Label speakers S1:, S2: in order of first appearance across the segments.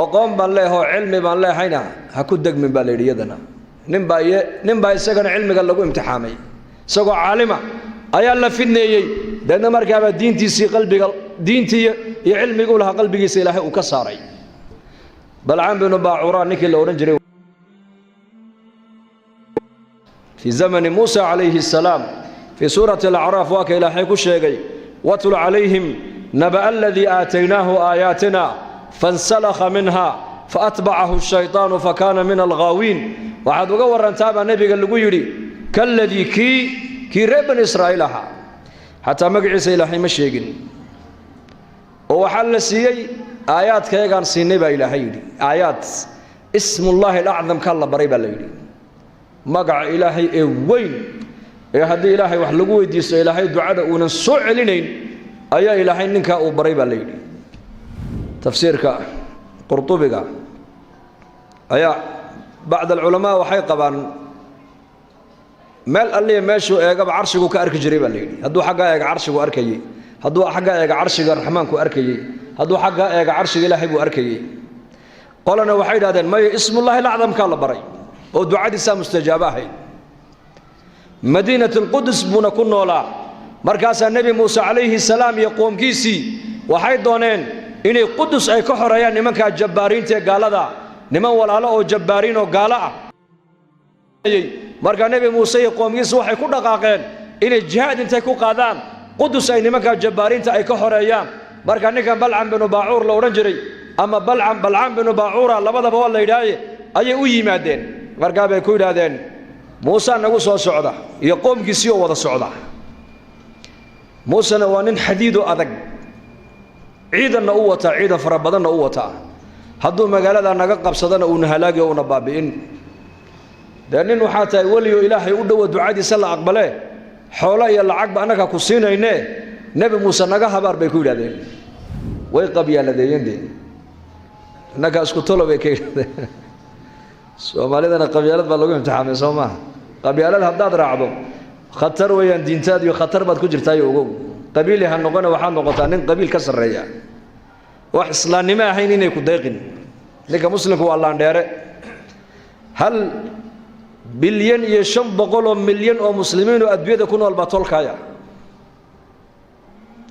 S1: aqoon baan leeyahay cilmi baan leehayna ha ku degmin baa leeyadana ninba isagana cilmiga lagu imtixaamay isagoo caalima ayaa la fidneeyay dadna markaaba diintiisii qalbiga diintii iyo cilmigu laha qalbigiisa Ilaahay uu ka saaray bal'aan binu baacura ninkii la oran jiray في زمن موسى عليه السلام في سورة الأعراف واك إلهي كشيغي واتل عليهم نبأ الذي آتيناه آياتنا فانسلخ منها فأتبعه الشيطان فكان من الغاوين وعاد وقور أن تابع النبي قال له يري كالذي كي ربن إسرائيلها حتى مقعس إلهي مشيغن وحل سيئي آيات كيغان سينيبا إلهي آيات اسم الله الأعظم كالله بريبا ليلي magaca ilaahay ee weyn ee hadii ilaahay wax lagu weydiisto ilaahay ducada uu nan soo celinayn ayaa ilaahay ninka uu baray baa leeyay tafsiirka qurtubiga ayaa baad ulama waxay qabaan meel alliye meeshu eegaba arshigu ka arki jiray baa leeyay haduu xagga eega arshigu arkayay haduu xagga eega arshiga raxmaanku arkayay haduu xagga eega arshiga ilaahay buu arkayay qolana waxay yiraahdeen may ismullaahi al-azam ka la baray oo ducadiisa mustajaaba ahayd madiinatul qudus buna ku noolaa markaas nabi Muuse alayhi salaam iyo qoomkiisii waxay dooneen inay qudus ay ka xoreeyaan nimanka jabbaariinta ee gaalada niman walaalo oo jabbaariin oo gaala ah marka nabi Muuse iyo qoomkiisii waxay ku dhaqaaqeen inay jihaad intay ku qaadaan qudus ay nimanka jabbaariinta ay ka xoreeyaan marka ninka bal'am bin baa'ur la oran jiray ama bal'am bin baa'ura labadaba waa la yiraahday ayay u yimaadeen markaa bay ku yiraahdeen Muuse nagu soo socda iyo qoomkiisii oo wada socda Muuse waa nin xadiido adag ciidanna u wata ciidan fara badanna u wata hadduu magaalada naga qabsadana uu halaagay oo baabi'in dadnin waxa tahay waliyo ilaahay u dhaw ducadiisa la aqbale xoolo iyo lacag ba anaga ku siinayne nabi Muuse naga habar bay ku yiraahdeen way qabyaaladeen naga isku tolobay ka Soomaalidana qabyaalad baa lagu imtixaamay Soomaa qabyaalad haddaad raacdo khatar weeyaan diintaada iyo khatar baad ku jirtaa ogow qabiilha noqona waxa noqotaa nin qabiil ka sareeya wax islaamnimo ahayn inay ku deeqin ninka muslimku waa Allah dheere hal bilyan iyo 500 milyan oo muslimiin oo adduunyada ku nool baa tolkaya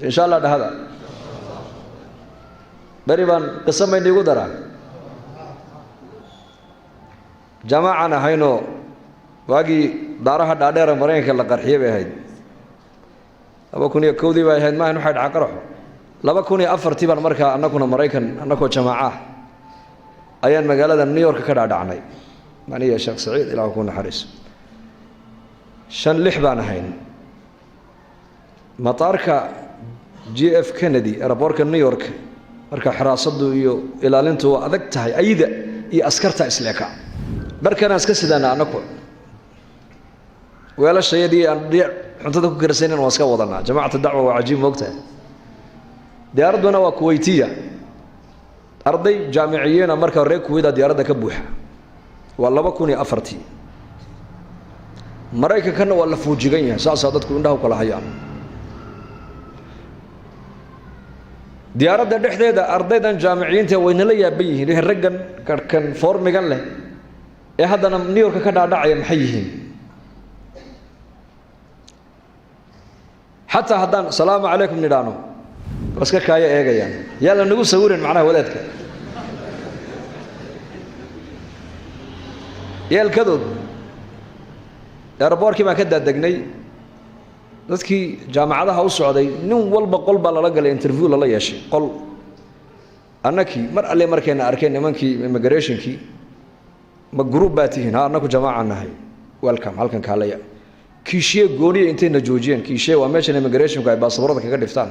S1: insha Allah dhahada bariban qasamay nigu daraa جماعة هينو واجي دارها دادير مرين كلا قرحية بهيد لما كوني كودي بهيد ما هنو حد عقره لما كوني أفر تبان مركا أنا كنا مريكن أنا كنا جماعة أيان مقالة نيويورك كذا دعني يعني يا شيخ سعيد إلى أكون حريص شن لحبان هين مطارك جي اف كندي أربورك نيويورك مركا حراسة يو إلى لنتو أذكتها أيدا يأسكرتها إسلاكا بركنا اسكسدانا انكو ولا شيء دي xuntada ku karsaneen waa iska wadana jamaacada dacwa waa cajiib moogtaa diyaaraduna waa kuweytiya arday jaamiciyiin marka reer kuweyda diyaaradda ka buuxa waa 2004 maraykankana waa la fuujigan yahay saas dadku indhaha kala hayaan diyaaradda dhexdeeda ardaydan jaamiciyiinta wayna la yaaban yihiin raggan kan formigan leh ee haddana New York ka dhaadhacaya maxay yihiin حتى هدان السلام عليكم ندانو واسكا كايا ايغayaan yalla nagu sawirin macnaha wadaadka yeelkadood airportkii ma ka daadagnay dadkii jaamacadaha u socday nin walba qolba la galay interview la yeeshay qol annaki mar alle markayna arkeen nimankii immigrationkii ma group baatihin ha annaku jamaaca nahay welcome halkan kaalaya kiishiye gooniye intayna joojiyeen kiishiye waa meesha immigrationku ay baasaboorada kaga dhiftaan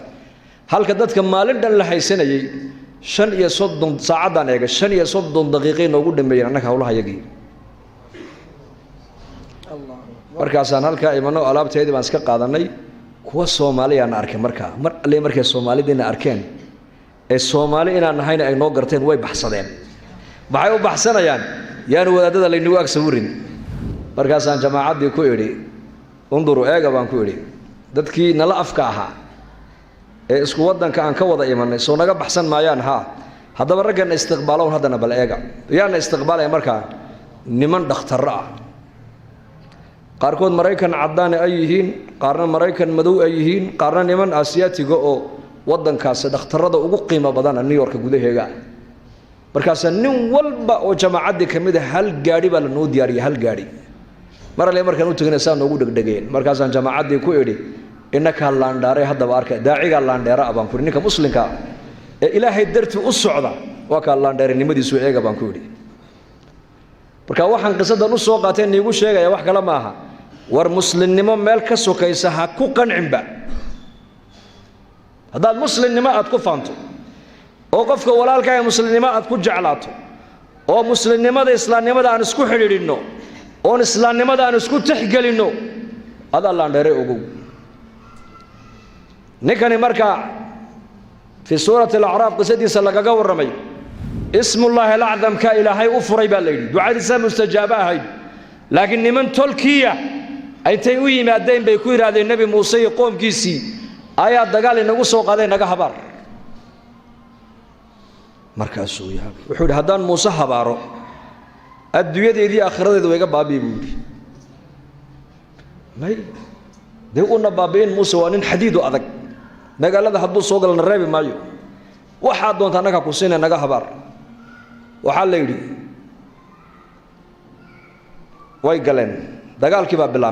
S1: halka dadka maalin dhan la haysanayay 35 saacadan eega 35 daqiiqo noogu dhameeyeen annaka hawlaha yagii markaasaan halka imano alaabteedii baan iska qaadanay kuwa Soomaaliya arkay mar alle markay Soomaalidina arkeen ee Soomaali inaan nahayna ay noo garteen way baxsadeen maxay u baxsanayaan yaan wadaadada la inagu agsawirin markaasaan jamaacadii ku iri unduru eega baan ku iri dadkii nala afka ahaa ee isku wadanka aan ka wada imanay soo naga baxsan maayaan هذا برجعنا استقبالون هذا نبل إيجا يعني استقبال أمريكا نمن دخترة قاركون مريكان عدان أيهين قارنا مريكان مدو أيهين قارنا نمن آسياتي جو وضن كاس دخترة ده وقو قيمة بدن نيويورك جوده هيجا مركز نيو والبا وجماعة دي كمية هل جاري بل نو دياري هل جاري مرة لي مركز نوتي نسان نوجود دقيقين مركز جماعة دي كويدي إنك هاللانداري هذا بارك داعي هاللاندارا أبان كوري إنك مسلم كا إلهي درت الصعدة وكاللانداري نمدي سويعة أبان كوري marka waxaan qisada u soo qaateen iigu sheegaya wax kala maaha war muslimnimo meel ka sokaysa ha ku qancinba hadaad muslimnimo aad ku faanto oo qofka walaalka ee muslimnimo aad ku jeclaato oo muslimnimada islaamnimada aan isku xiriirino oo islaamnimada aan isku tixgelino adaa la dheeray ogow ninkani marka fi suurati al-a'raaf qisadiisa lagaga waramay اسم الله الأعظم كإلهي أفري بالليل دعاء الإسلام مستجابة هاي لكن من تركيا أي تيوي ما دين بيكوير هذا النبي موسى يقوم كيسي آيات دقال إنه سوق هذا نجا حبار مركز سوي هذا وحول هذان موسى حباره الدنيا دي آخرة ده ويجا بابي بودي ما ده قلنا بابين موسى وانين حديد وأذك نجا هذا حدو سوق لنا الربي مايو واحد دون تناك كوسينا نجا حبار وحال يدي ويقلن دقال كباب بالله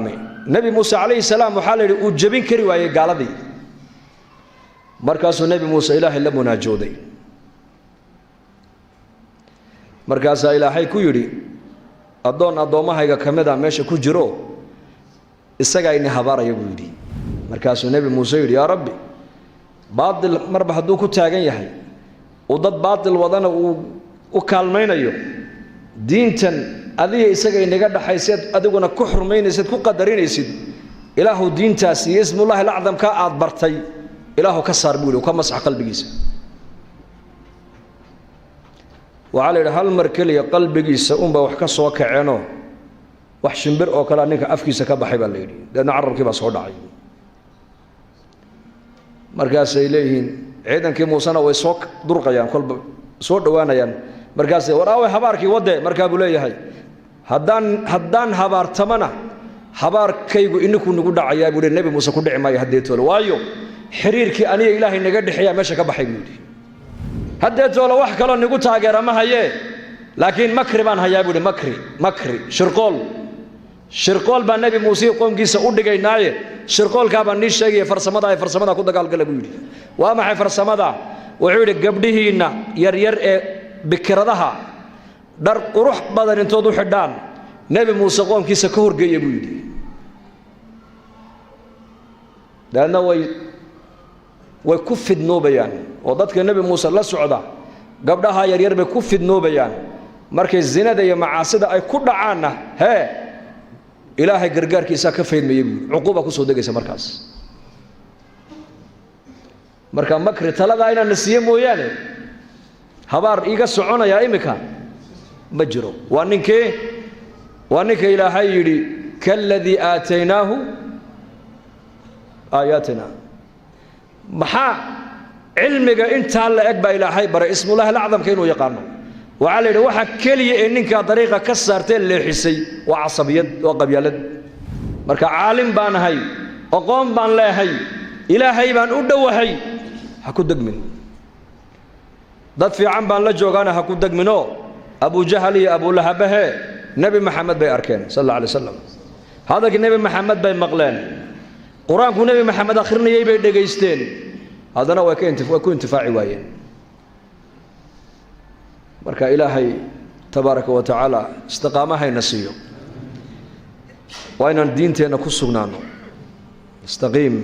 S1: نبي موسى عليه السلام وحال يدي وجبين كري ويا قال دي مركز النبي موسى إله إلا مناجودي مركز إلهي كيري أدون ما هيجا كمدا ماشي كجرو السجا إني حبار يقولي مركز النبي موسى يدي يا ربي بعض المربح دوك تاجن يحي وضد بعض الوضنا وكالمين أيو دينتن أذي إسقى إنك حيسيد أدونا كحر مين يسد كقدرين يسد إله دين تاسي اسم الله الأعظم كأعد برتي إله كسر بوله وكمسح قلب جيس وعلى هالمركلي قلب جيس وحكى صوك عينه وحشنبر أو كلا إنك أفكي سكاب حبل ليلي لأن عرب كبا صعود عين مركز إليهن عيدا كموسنا ويسوق درقيان كل صور دوانيان مركز وراوي حباركي وده مركب ليه هاي هدان حبار تمنا حبار كيجو إنكم نقول عيا يقول النبي موسى كل عما يهديته له وايو حريرك أني إلهي نقد حياة ماشى كبحيمودي هديته له واحد كلا نقول تاجر ما هي لكن مكري بان هيا يقول مكري شرقول بان النبي موسى قوم جيس أود جاي نايه شرقول كابان نيش شيء فرسمدا كود قال قلبي وما حي فرسمدا وعود قبله إنه ير بكرتها در قروح بدن انتو حدان نبي موسى قوم كيس كهور جاي يقولي لأنه ويكفد نوبيان وضدك النبي موسى لا سعدا قبلها ير بكفد نوبيان مركز الزنا ده معاصده أي كل عنا ها إلهي قرقار كيسا كفيد ميبول عقوبة كسو دقيسة مركز مكر تلقى إنا نسيه موياني هبار إيقا سعونا يا إمكا مجرو وانك إلهي يري كالذي آتيناه آياتنا محا علمك انت هلا أكبر إلهي برا اسم الله الأعظم كينو يقانو وعلى روحا كلي إنك طريقة كسرتين للحسي وعصبيات وقبيالات مركا عالم بان هاي وقوم بان لا هاي إلهي بان أدو هاي هكو دقمن ضد في عم بان لا جوغانا هكو دقمنو أبو جهل أبو لهب نبي محمد بي أركان صلى الله عليه وسلم هذا النبي محمد بي مقلان قرآن كو نبي محمد آخرنا يبي دقيستين هذا أنا وكو انتفاعي وايين مركا إلهي تبارك وتعالى استقامها ينسيه وإن الدين تينا كسونانو استقيم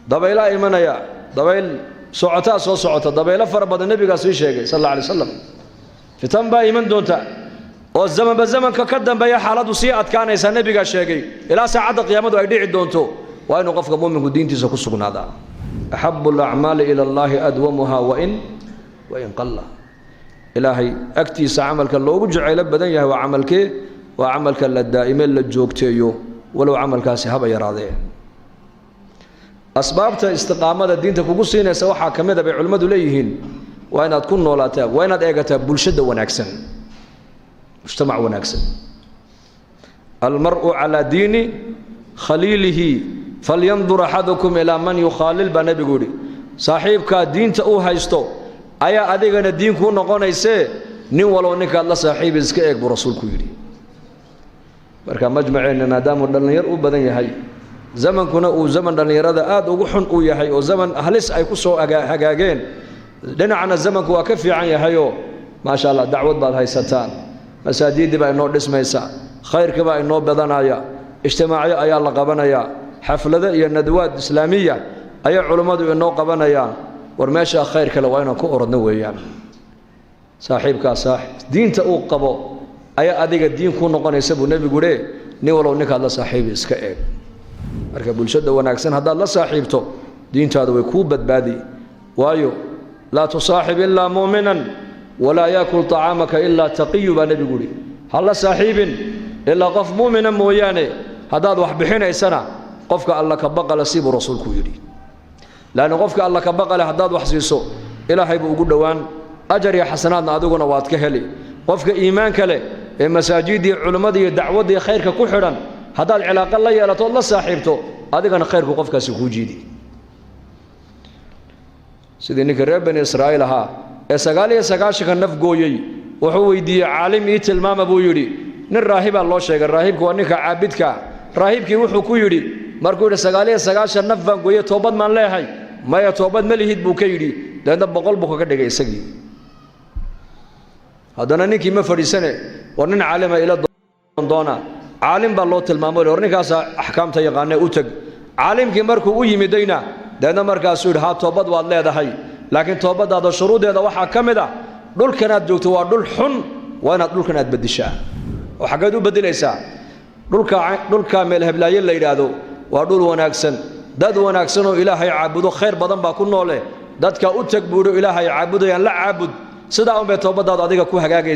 S1: دبيلا إيمانا يا دبيل سعتا دبيلا فربض النبي قاسوي شيء صلى الله عليه وسلم في تنبا إيمان دونتا والزمن بالزمن كقدم بيا حالات وسيئات كان يسال النبي قال شيء إلى ساعة قيامته أيدي دونتو وإن قفك مؤمن الدين تيسا كسونادا أحب الأعمال إلى الله أدومها وإن قل إلهي أكتيس عملك اللي وجعل بدنيه وعملك الدائم اللي جوكتيو ولو عملك سحب يراضي أسبابته استقامة الدين تكوكسين سواحا كمذا بعلماء ليهن وين تكون نولاتا وين أجتا بلشدة ونكسن مجتمع ونكسن المرء على دين خليله فلينظر أحدكم إلى من يخالل بنبي قولي صاحبك دين تأوها يستو أيا أدينا الدين كون نقول يسه نين ولو إنك الله صاحب إسكاك برسول كيري بركة مجمعين نادام ودلنير وبدن يهاي زمن كنا وزمن دلنير هذا آد وجحن ويهاي وزمن أهلس أيكسو هجاجين لنا عن الزمن كوا كفي عن يهايو ما شاء الله دعوة بعد هاي ستان مساجد بقى إنه اسمه يسا خير كبا إنه بدنا يا اجتماعي أيا الله قبنا يا حفلة يا ندوات إسلامية أيا علماء إنه قبنا يا ورماشى خير كلا وين كؤر نويا صاحبك صاحب دين تأوق قبو أيا أديك الدين كون نقول يسبوا النبي يقوله نولو إنك الله صاحب إسكاء أركب الشدة ونعكسن هذا الله صاحبته دين هذا ويكوب بادي وايو لا تصاحب إلا مؤمنا ولا يأكل طعامك إلا تقي بنبي يقوله الله صاحب إلا قف مؤمنا مويانه هذا واحد بحين سنة قفك الله كبقى لسيب رسولك يريد لأن قفك الله كبقى لحداد وحسيسو إلهي بوجود دوان أجر يا حسنات نادوغنا واتكهلي قفك إيمانك له مساجد علماء دعوة خيرك كحرا هذا العلاقة الله يلا الله صاحبته هذا كان خيرك قفك سكوجيدي سيدنا كريم بني إسرائيل ها إسقالي إسقاش كان نفقوي وهو يدي عالم يتلمام أبو يري نراهب الله شيء الراهب كونك عابدك راهب كي وحو كيري مركو إسقالي إسقاش نفقوي توبد من لا هاي ما يتوبد مليهد بوكيري لأن بقول بوكا كده يسقي هذا نيكي ما فريسنه ورن عالم إلى دونا عالم بالله تلمامه ورني كاسا أحكام تيقانه أوتج عالم كي مركو ويجي مدينة لأن مركز سود ها توبد والله ده هاي لكن توبد هذا شروط هذا واحد كم ده دول كانت جوتوا دول حن وأنا دول كانت بديشة وحاجة بدل إيسا دول كامل هبلاي اللي يرادو ودول وناكسن داد وناكسنه إلهي عبده خير بدن بكون نوله داد كأوتج بودو إلهي عبده يعني لا عبد سدا أم بتوبة هذا كوه حاجة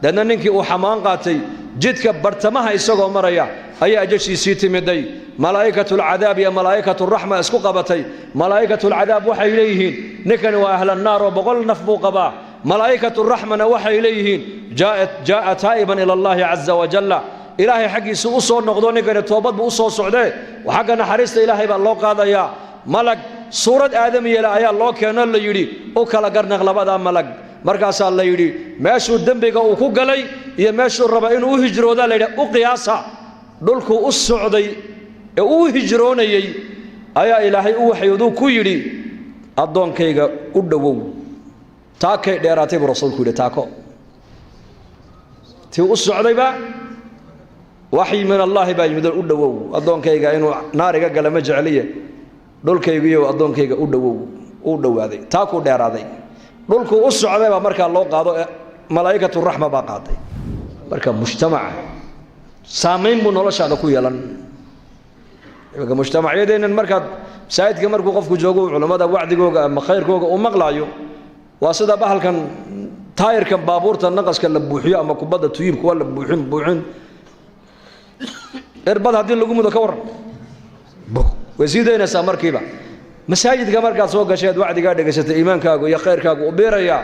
S1: لأن إنك وحمان قاتي جدك برتمها يسوع مريا أي أجشي سيتي مدي ملائكة العذاب يا ملائكة الرحمة اسكو قبتي ملائكة العذاب وحي إليهن نكن وأهل النار وبغل نفبو قبا ملائكة الرحمة وحي إليهن جاء تائبا إلى الله عز وجل إلهي حقي سوء نقدوني كان توبة بوصو سعودي وحقنا حريص إلهي بالله قاضي يا ملك سورة آدم يلا يا الله كان الله يري وكلا قرن غلبا ملك مركز الله يري ماشوا الدنبيك وكوجلي يا ماشوا الربعين وهجروا ذا ليلة وقياسا دولكو السعودي وهجروني أيا إلهي وحيدو كيري أدون كيجا ودو تاكي ديراتي برسول كل تاكو تي السعودي با وحي من الله با يمدل ودو أدون كيجا إنه ناري قال مجعلية دول كيجيو أدون كيجا ودو هذه تاكو ديراتي دولكو السعودي با مركا الله قادو ملائكة الرحمة با قادي مركا مجتمع سامين بنولش هذا كويلان يبقى مجتمع يدين المركز سايد كمركو قفكو جوجو علماء وعد جوجا أما خير جوجا ومقلايو واسدا بحال كان تاير كان بابور تنقص كان لبوحيا أما كبادة تجيب كوال بوحين إرباد هذين لقوم ذكور وزيدين سامر كيبا مساجد كمركز سوق شهد وعد قاعد قشة إيمان كاجو يا خير كاجو وبيريا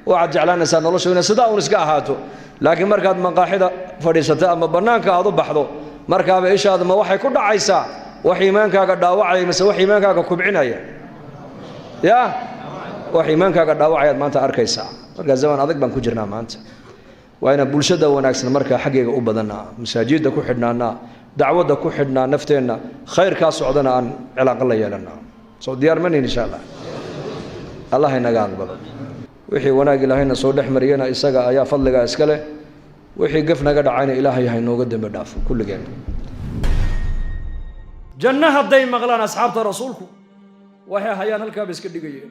S1: وعد جعلنا سان الله شوينا صدا ونسقى هاتو لكن مركز مقاحدة فريسة أما بنانك هذا بحضو مركز إيش هذا ما وحي كل عيسى وحي مانك قد داوعي مس وحي مانك كبعنا يا وحي مانك قد داوعي ما أنت أركيسا مركز زمان هذاك بنكو جرنا ما أنت وأنا بولشدة وناكسن مركز حقيقة أبدنا مساجد كوحدنا دعوة كوحدنا نفتنا خير كاس عدنا عن علاقة الله يلنا صوت ديار مني إن شاء الله الله ينقال بابا وحي وناق إلهينا صود حمرينا إساقا يا فضلك إسكاله وحي قفنا قد عين إلهي هاي نوقدم بداف كل جيم جنة هدي مغلان أصحاب رسولكم وهي هيان الكابس كدقية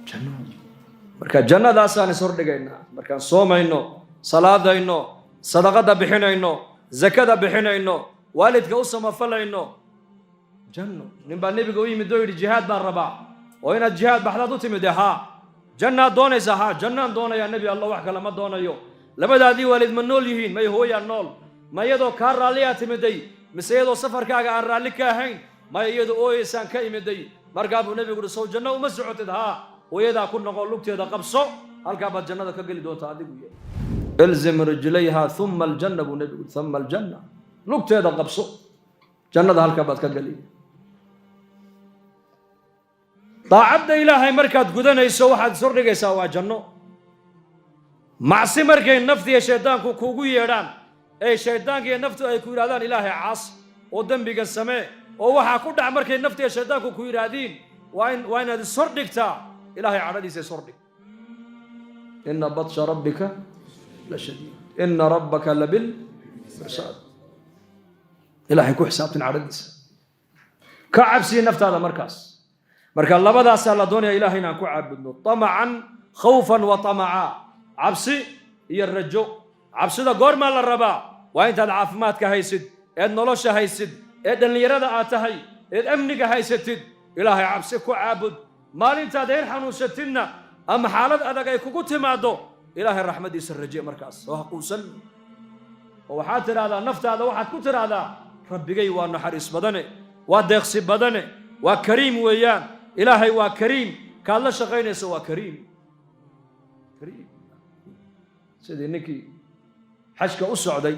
S1: جنة مركا جنة داسان سور دقينا مركا صوم إنه صلاة إنه صدقة بحنا إنه زكاة بحنا إنه والد كوسا مفلا إنه جنة نبى النبي قوي مدوي الجهاد بالربع وين الجهاد بحضرته تمدها جنة دون زها جنة دون يا نبي الله وحكى لما دون يو لما دادي والد من نول يهين ما هو يا نول ما يدو كار راليات مدي مسيدو سفر كاغا رالي كاهين ما يدو اويسان كايمدي مرقابو نبي يقول سو جنة ومسعوت ها hooyadaa ku noqo lugteeda qabso halkaa baad jannada ka geli doontaa adigu yahay ilzim rijlayha thumma aljanna buu nabigu thumma aljanna lugteeda qabso jannada halkaa baad ka geli daacadda ilaahay markaad gudanayso waxaad sordhigaysaa waa janno macsi markay nafti iyo shaydaanku kuugu yeedhaan ee shaydaanka iyo naftu ay ku yidhahdaan ilaahay caas oo dembiga samee oo waxaa ku dhac markay nafti iyo shaydaanku ku yidhaahdiin waa inaad ishordhigtaa ilaahay cadhadiisa ishordhig ina batsha rabbika la shadiid ina rabbaka labil mirsaad ilaahay ku xisaabtin cadhadiisa ka cabsiye naftaada markaas marka labadaasaa la doonaya ilaahay inaan ku caabudno tamacan khawfan wa tamaca cabsi iyo rajo cabsida goormaa la rabaa waa intaad caafimaadka haysid eed nolosha haysid ee dhallinyarada aad tahay eed amniga haysatid ilaahay cabsi ku caabud maalintaad heer xanuunsatidna ama xaalad adag ay kugu timaaddo ilaahay raxmadiisa raje markaas oo ha quusan oo waxaad tidhaahdaa naftaada waxaad ku tidhaahdaa rabbigay waa naxariis badane waa deeqsi badane waa kariim weeyaan ilaahay waa kariim kaad la shaqaynayso waa kariim sidii ninkii xajka u socday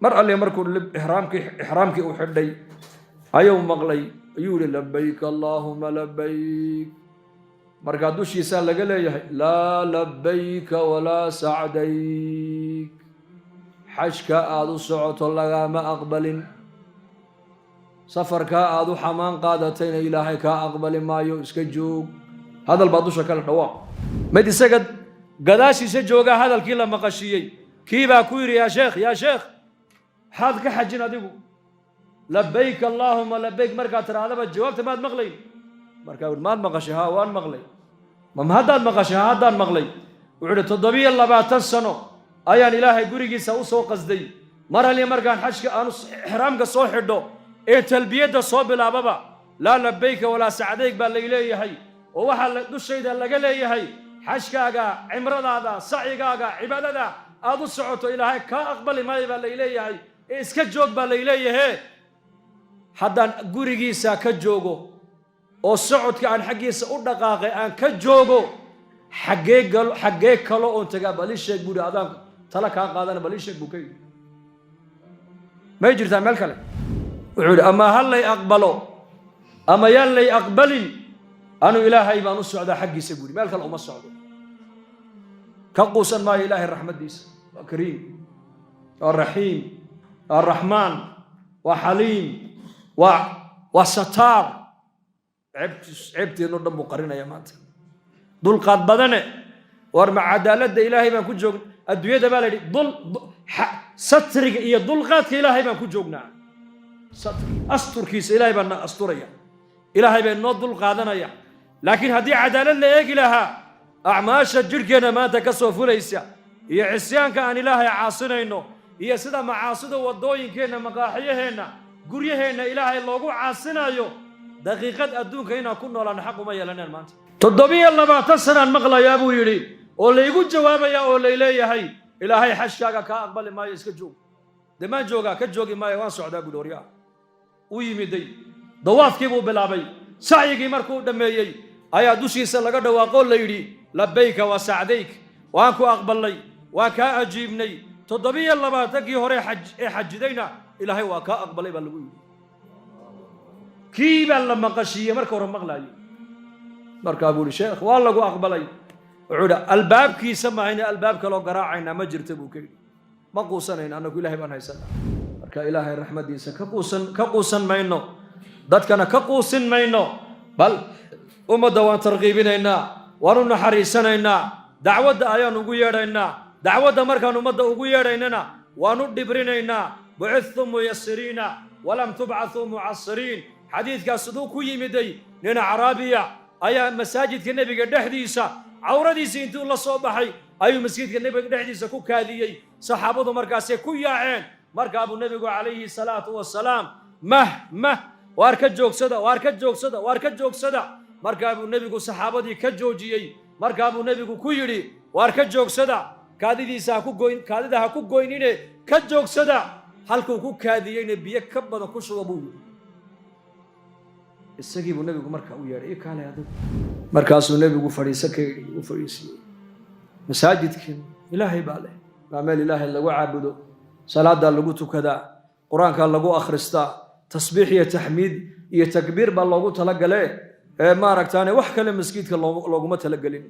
S1: mar alle markuu ixraamkii u xidhay ayuu maqlay ayuu yidhi labayk allaahuma labayk markaa dushiisaa laga leeyahay laa labayka walaa sacdayk xajka aad u socoto lagaama aqbalin safarkaa aad u xamaan qaadatayna ilaahay kaa aqbali maayo iska joog hadal baa dusha kale dhawaaq mid isaga gadaashiisa joogaa hadalkii la maqashiiyey kii baa ku yidhi yaa sheekh maxaad ka xajin adigu labayk allaahuma labayk markaad tirahdaba jawaabta maad maqlayn markaa wuhi maad maqashay haa waan maqlay ma haddaad maqashay haa haddaan maqlay wuxuu idhi 27 sano ayaan ilaahay gurigiisa u soo qasday mar halii markaan xajka aanu ixraamka soo xidho ee talbiyadda soo bilaababa laa labayka walaa sacdayk baa layleeyahay oo waxaa dushayda laga leeyahay xajkaaga cimradaada sacigaaga cibaadada aad u socoto ilaahay kaa aqbali maayo baa layleeyahay ee iska joog baa layleeyahe haddaan gurigiisa ka joogo oo socodka aan xaggiisa u dhaqaaqay aan ka joogo xaggee kalo oon tagaa bal ii sheeg buuhi adaan tala kaa qaadana bal ii sheeg buu ka yidhi may jirtaa meel kale wuxuu yidhi ama ha lay aqbalo ama yaan lay aqbalin anu ilaahay baan u socdaa xaggiisa buuhi meel kale uma socdo ka quusan maayo ilaahay raxmaddiisa waa kariim waa raxiim waa raxmaan waa xaliim waa sataar ceebteenno dhan buu qarinaya maanta dulqaad badane war ma cadaaladda ilaahay baan ku joogna adduunyada baa la yidhi satriga iyo dulqaadka ilaahay baan ku joognaa asturkiisa ilaahay baan na asturaya ilaahay baa noo dulqaadanaya laakiin haddii cadaalad la eegi lahaa acmaasha jidhkeenna maanta ka soo fulaysa iyo cisyaanka aan ilaahay caasinayno iyo sida macaasida waddooyinkeenna maqaaxiyaheenna guryaheenna ilaahay loogu caasinayo daqiiqad adduunka inaan ku noolaan xaq uma yeelaneen maanta 27 sanaan maqlayaa buu yidhi oo laygu jawaabaya oo layleeyahay ilaahay xajkaaga kaa aqbali maayo iska joog dee maan joogaa ka joogi maayo waan socdaa buuhi waryaa u yimiday dawaafkii buu bilaabay sacyigii markuu dhammeeyey ayaa dushiisa laga dhawaaqoo la yidhi labayka wa sacdayk waan ku aqbalnay waan kaa ajiibnay 27kii hore ee xajidayna ilaahay waa kaa aqbalay baa lagu yidhi kii baa la maqashiiyey marka hore maqlaayey markaa buu yidhi sheekh waa lagu aqbalay wuxuu yidhi albaabkiisa mahayna albaab kaloo garaacaynaa ma jirta buu ka yidhi ma quusanayna annagu ilaahay baan haysanaa marka ilaahay raxmaddiisa ka quusan mayno dadkana ka quusin mayno bal ummadda waan tarqiibinaynaa waan u naxariisanaynaa dacwadda ayaan ugu yeedhaynaa dacwadda markaan ummadda ugu yeedhaynana waan u dhibrinaynaa bucithtum muyasiriina walam tubcathuu mucasiriin xadiidkaas siduu ku yimiday nin caraabiya ayaa masaajidka nebiga dhexdiisa cawradiisii intuu la soo baxay ayuu masjidka nebiga dhexdiisa ku kaadiyey saxaabadu markaasay ku yaaceen markaa buu nebigu calayhi salaatu wasalaam waar ka joogsada markaa buu nebigu saxaabadii ka joojiyey markaa buu nebigu ku yidhi waar ka joogsada kaadida ha ku goynine ka joogsada halkuu ku kaadiyeyna biyo ka badan ku shuba buu yidhi isagii buu nebigu markaa u yeedhay i kaalay adigu markaasuu nebigu u fadhiisiyey masaajidkii ilaahay baa leh waa meel ilaahay lagu caabudo salaadaa lagu tukadaa qur-aankaa lagu akhristaa tasbiix iyo taxmiid iyo takbiir baa loogu talagale ee maaragtaane wax kale masjidka looguma talagelin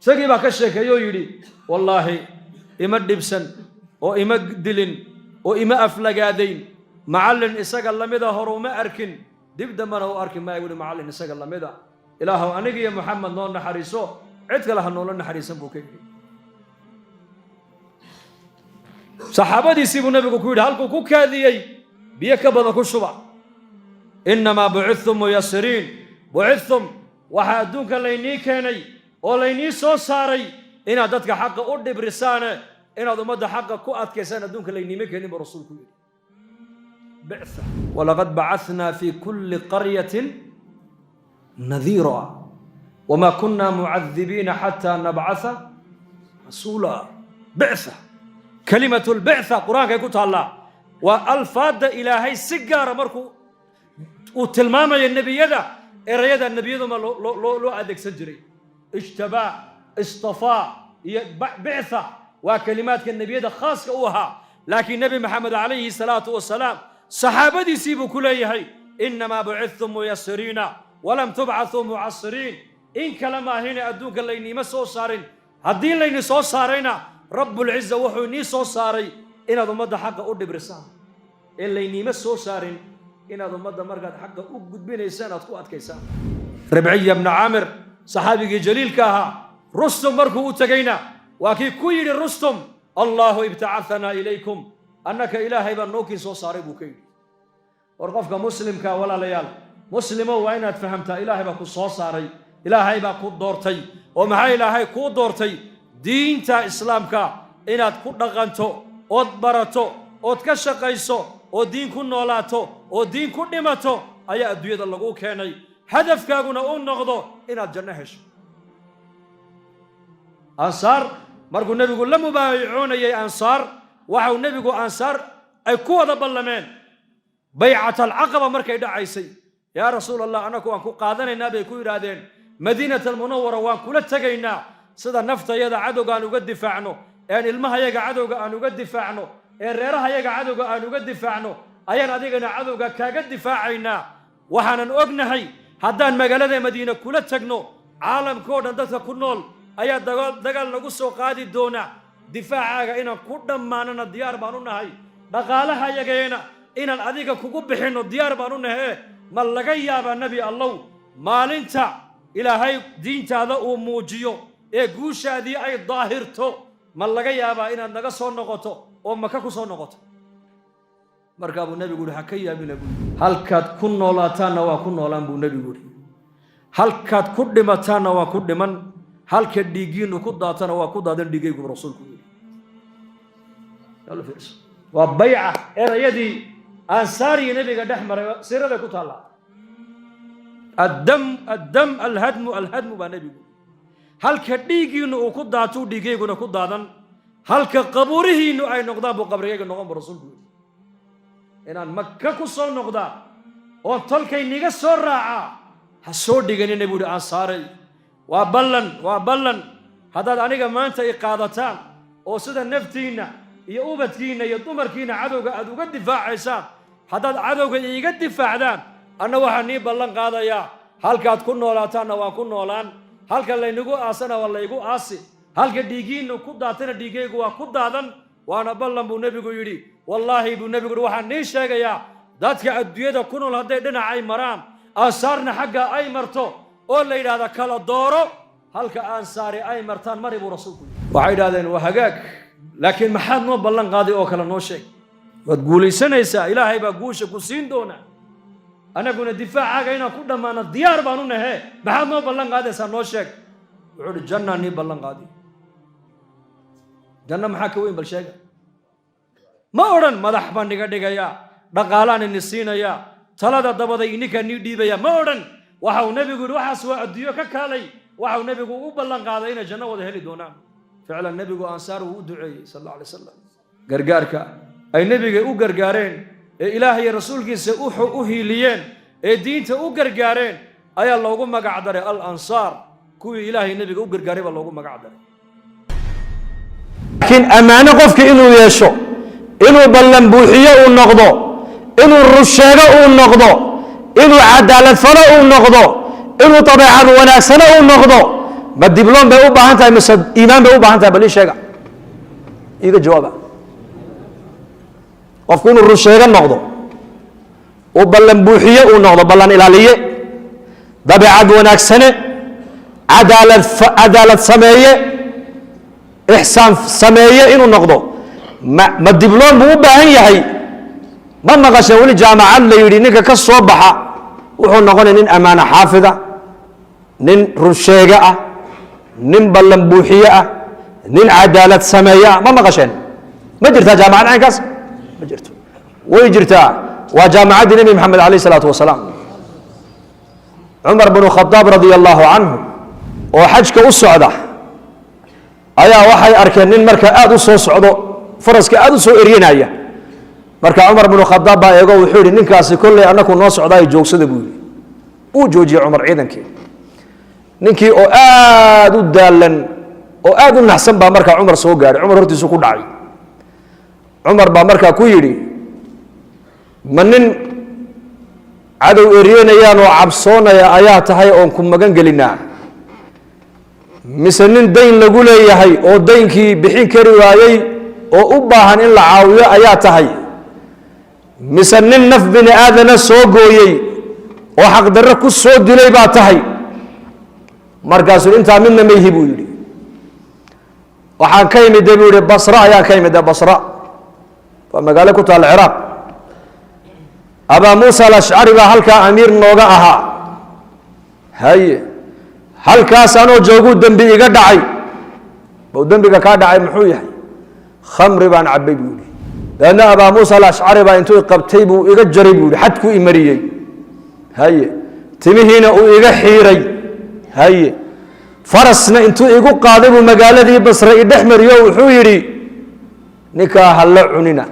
S1: isagii baa ka sheekeeyoo yidhi wallaahi ima dhibsan oo ima dilin oo ima aflagaadayn macallin isaga lamida hore uma arkin dib dambana u arki maayo weli macallin isaga lamida ilaahow aniga iyo maxamed noo naxariiso cid kale ha noola naxariisan buu ka yidhi saxaabadiisii buu nabigu ku yidhi halkuu ku kaadiyey biyo ka badan ku shuba innamaa bucithum muyasiriin bucithum waxaa adduunka laynii keenay oo laynii soo saaray inaad dadka xaqa u dhibrisaane inaad ummadda xaqa ku adkaysaan adduunka layniima keenin buu rasuulku yidhi bictha walaqad bacahnaa fi kulli qaryatin nadiira wamaa kunna mucadibiina xataa nabcatha rasuula bictha kalimatu lbictha qur-aankay ku taallaa waa alfaadda ilaahay si gaara markuu uu tilmaamayo nebiyada erayada nebiyaduma loo adeegsan jiray ijtabaa istafaa iyo bictha waa kalimaadka nebiyada khaaska u ahaa laakiin nebi maxamed calayhi salaatu wasalaam saxaabadiisii buu ku leeyahay innamaa bucithtum muyasiriina walam tubcathuu mucasiriin in kale maahine adduunka layniima soo saarin haddii layni soo saarayna rabbulciza wuxuu inii soo saaray inaad ummadda xaqa u dhibrisaan ee layniima soo saarin inaad ummadda markaad xaqa u gudbinaysaan aad ku adkaysaan ribciya bna caamir saxaabigii jaliilka ahaa rustum markuu u tegayna waa kii ku yidhi rustum allahu ibtacahanaa ilaykum annaka ilaahay baa nookii soo saaray buu ka yidhi war qofka muslimka walaalayaal muslimow waa inaad fahamtaa ilaahay baa ku soo saaray ilaahay baa ku doortay oo maxaa ilaahay kuu doortay diinta islaamka inaad ku dhaqanto ood barato ood ka shaqayso oo diin ku noolaato oo diin ku dhimato ayaa adduunyada lagu keenay hadafkaaguna uu noqdo inaad janno hesho ansaar markuu nebigu la mubaayicoonayay ansaar waxau nebigu ansaar ay ku wada ballameen baycat alcaqaba markay dhacaysay yaa rasuul allah annagu waan ku qaadanaynaa bay ku yidhaahdeen madiinat almunawara waan kula tegaynaa sida naftayada cadowga aan uga difaacno een ilmahayaga cadowga aan uga difaacno een reerahayaga cadowga aan uga difaacno ayaan adigana cadowga kaaga difaacaynaa waxaanan ognahay haddaan magaalada madiina kula tagno caalamkao dhan dadka ku nool ayaa dagaal nagu soo qaadi doona difaacaaga inaan ku dhammaanana diyaar baan u nahay dhaqaalahayagayna inaan adiga kugu bixinno diyaar baan u nahe ma laga yaabaa nebi allow maalinta ilaahay diintaada uu muujiyo ee guushaadii ay daahirto ma laga yaabaa inaad naga soo noqoto oo maka ku soo noqoto markaa buu nebigu yihi ha ka yaabina buui halkaad ku noolaataanna waa ku noolaan buu nebigu yihi halkaad ku dhimataanna waa ku dhiman halka dhiiggiinnu ku daatana waa ku daadan dhiigaygu rasuulku yidhi waa bayca erayadii ansaariyi nebiga dhex maray siiraday ku taallaa addam alhadmu baa nebigu halka dhiiggiinnu uu ku daatuu dhiigayguna ku daadan halka qabuurihiinnu ay noqdaan buu qabrigayga noqon buu rasuulku yidhi inaan maka ku soo noqdaa oo tolkayniga soo raacaa ha soo dhiganina buu yidhi ansaaray waa ballan haddaad aniga maanta i qaadataan oo sida naftiinna iyo ubadkiinna iyo dumarkiinna cadowga aad uga difaacaysaan haddaad cadowga iiga difaacdaan anna waxaan nii ballan qaadayaa halkaad ku noolaataanna waan ku noolaan halka laynigu aasana waa laygu aasi halka dhiiggiinnu ku daatana dhiiggaygu waa ku daadan waana ballan buu nebigu yidhi wallaahi buu nebigu yidhi waxaan nii sheegayaa dadka adduunyada ku nool hadday dhinac ay maraan ansaarna xagga ay marto oo la yidhaahda kala dooro halka ansaari ay martaan mari buu rasuulku yidhi waxay yidhahdeen waa hagaag laakiin maxaad noo ballan qaaday oo kale noo sheeg waad guulaysanaysaa ilaahay baa guusha ku siin doona annaguna difaacaaga inaan ku dhammaano diyaar baan u nahe maxaad noo ballan qaadaysaa noo sheeg wuxuu uhi jannaa nii ballan qaadi janno maxaa ka weyn bal sheega ma odhan madax baan niga dhigayaa dhaqaalaan ini siinayaa talada dabaday ininkaa nii dhiibaya ma odhan waxau nebigu yidhi waxaas waa adduunyo ka kaalay waxau nebigu u ballan qaaday inay janno wada heli doonaan ficlan nebigu ansaar wuu u duceeyey sal alla alay wasalam gargaarka ay nebiga u gargaareen ee ilaahay rasuulkiisa u hiiliyeen ee diinta u gargaareen ayaa loogu magac daray al-ansaar kuwii ilaahay nabiga u gargaaray baa loogu magac daray laakiin ammaano qofka inuu yeesho inuu ballan buuxiyo uu noqdo inuu rusheego uu noqdo inuu cadaalad falo uu noqdo inuu dabeecad wanaagsano uu noqdo ma dibloom bay u baahan tahay mise iimaan bay u baahan tahay bal ii sheega iiga jawaaba qofku inuu rusheego noqdo uu ballan buuxiye uu noqdo ballan ilaaliye dabeecad wanaagsane cadaalad sameeye ixsaan sameeye inuu noqdo ma dibloom buu u baahan yahay ma maqasheen weli jaamacad la yidhi ninka ka soo baxa wuxuu noqonaya nin ammaano xaafida nin rusheege ah nin ballan buuxiye ah nin cadaalad sameeye ah ma maqasheen ma jirtaa jaamacad caynkaas ma jirto way jirtaa waa jaamacaddii nebi maxamed calayh isalaatu wasalaam cumar bnu khadaab radia allahu canhu oo xajka u socda ayaa waxay arkeen nin marka aad u soo socdo faraska aad u soo eryanaya marka cumar bnu khadaab baa eego wuxuu yidhi ninkaasi kolley annaku noo socdaayo joogsada buu yidhi uu joojiyey cumar ciidankii ninkii oo aad u daalan oo aad u naxsan baa markaa cumar soo gaadhay cumar hortiisu ku dhacay cumar baa markaa ku yidhi ma nin cadow eryanayaan oo cabsoonaya ayaa tahay oon ku magan gelinaa mise nin dayn lagu leeyahay oo daynkii bixin kari waayey oo u baahan in la caawiyo ayaa tahay mise nin naf bini aadana soo gooyey oo xaqdarro ku soo dilay baa tahay markaasuu intaa midna mayhi buu yidhi waxaan ka imide buu yihi basra ayaan ka imide basra waa magaalo ku taalla ciraaq abaa muusa alashcari baa halkaa amiir nooga ahaa haye halkaas anoo jooguu dembi iga dhacay bau dembiga kaa dhacay muxuu yahay khamri baan cabbay buu yihi dabeedna abaa muusa alashcari baa intuu qabtay buu iga jaray buu yihi xadkuu imariyey haye timihiina uu iga xiiray haye farasna intuu igu qaaday buu magaaladii basre i dhex mariyo wuxuu yidhi ninkaa halla cunina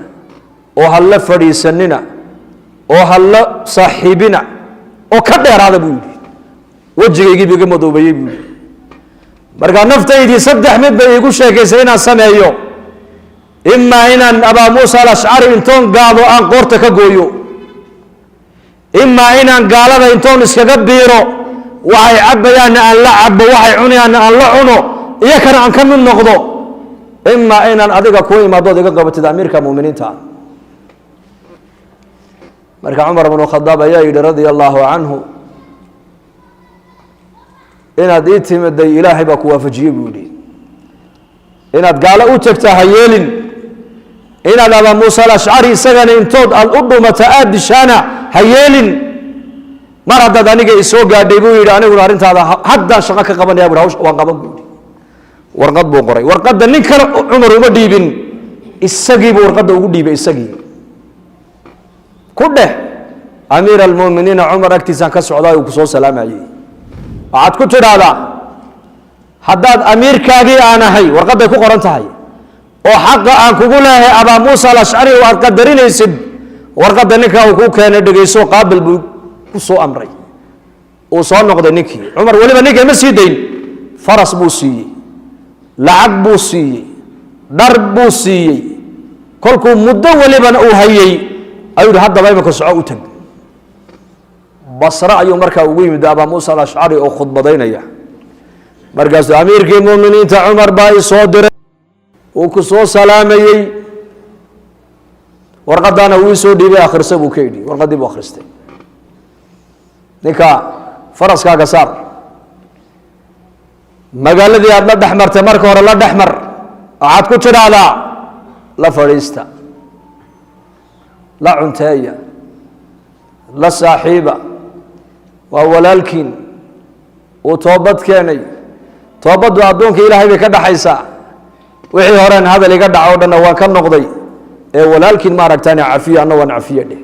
S1: oo halla fadhiisanina oo halla saaxiibina oo ka dheeraada buu yidhi wejigaygiibu iga madoobeeyey buu yidhi markaa naftaydii saddex mid bay iigu sheekaysay inaan sameeyo imaa inaan abaa muusa alashcari intoon gaado aan qoorta ka gooyo imaa inaan gaalada intoon iskaga biiro waxay cabbayaanna aan la cabbo waxay cunayaanna aan la cuno iyo kana aan ka mid noqdo imaa inaan adiga kuu imaadood iga qabatid amiirka muminiinta marka cumar bnu khadaab ayaa yidhi radia allaahu canhu inaad ii timiday ilaahay baa ku waafajiyey buu yidhi inaad gaalo u tagtaa ha yeelin inaad abaa muusa alashcari isagana intood aad u dhumata aad dishaana ha yeelin mar haddaad aniga isoo gaadhay buu yidhi aniguna arrintaada haddaan shaqo ka qabanaya bu hawsha waan qaban buu yidhi warqad buu qoray warqadda nin kale cumar uma dhiibin isagiibuu warqadda ugu dhiibay isagii ku dheh amiir almu'miniina cumar agtiisaan ka socdaa uu ku soo salaamayey waxaad ku tidhaahdaa haddaad amiirkaagii aan ahay warqadday ku qoran tahay oo xaqa aan kugu leehay abaa muusa alashcari oo aad qadarinaysid warqadda ninkaa uu kuu keenay dhegayso qaabil buu ku soo amray uu soo noqday ninkii cumar weliba ninkii ma sii dayn faras buu siiyey lacag buu siiyey dhar buu siiyey kolkuu muddo welibana uu hayey ayuu yidhi haddaba imika soco u tag basre ayuu markaa ugu yimid abaa muusa alashcari oo khudbadaynaya markaasuu amiirkii muminiinta cumar baa i soo diray uu ku soo salaamayey warqaddaana uu ii soo dhiibay akhrisa buu ka yidhi warqaddii buu akhristay ninka faraskaaga saar magaaladii aad la dhex martay marka hore la dhex mar waxaad ku tidhaahdaa la fadhiista la cunteeya la saaxiiba waa walaalkiin uu toobad keenay toobaddu addoonka ilaahay bay ka dhaxaysaa wixii horeen hadal iga dhaco o dhanna waan ka noqday ee walaalkiin ma aragtaane cafiya anna waan cafiye dheh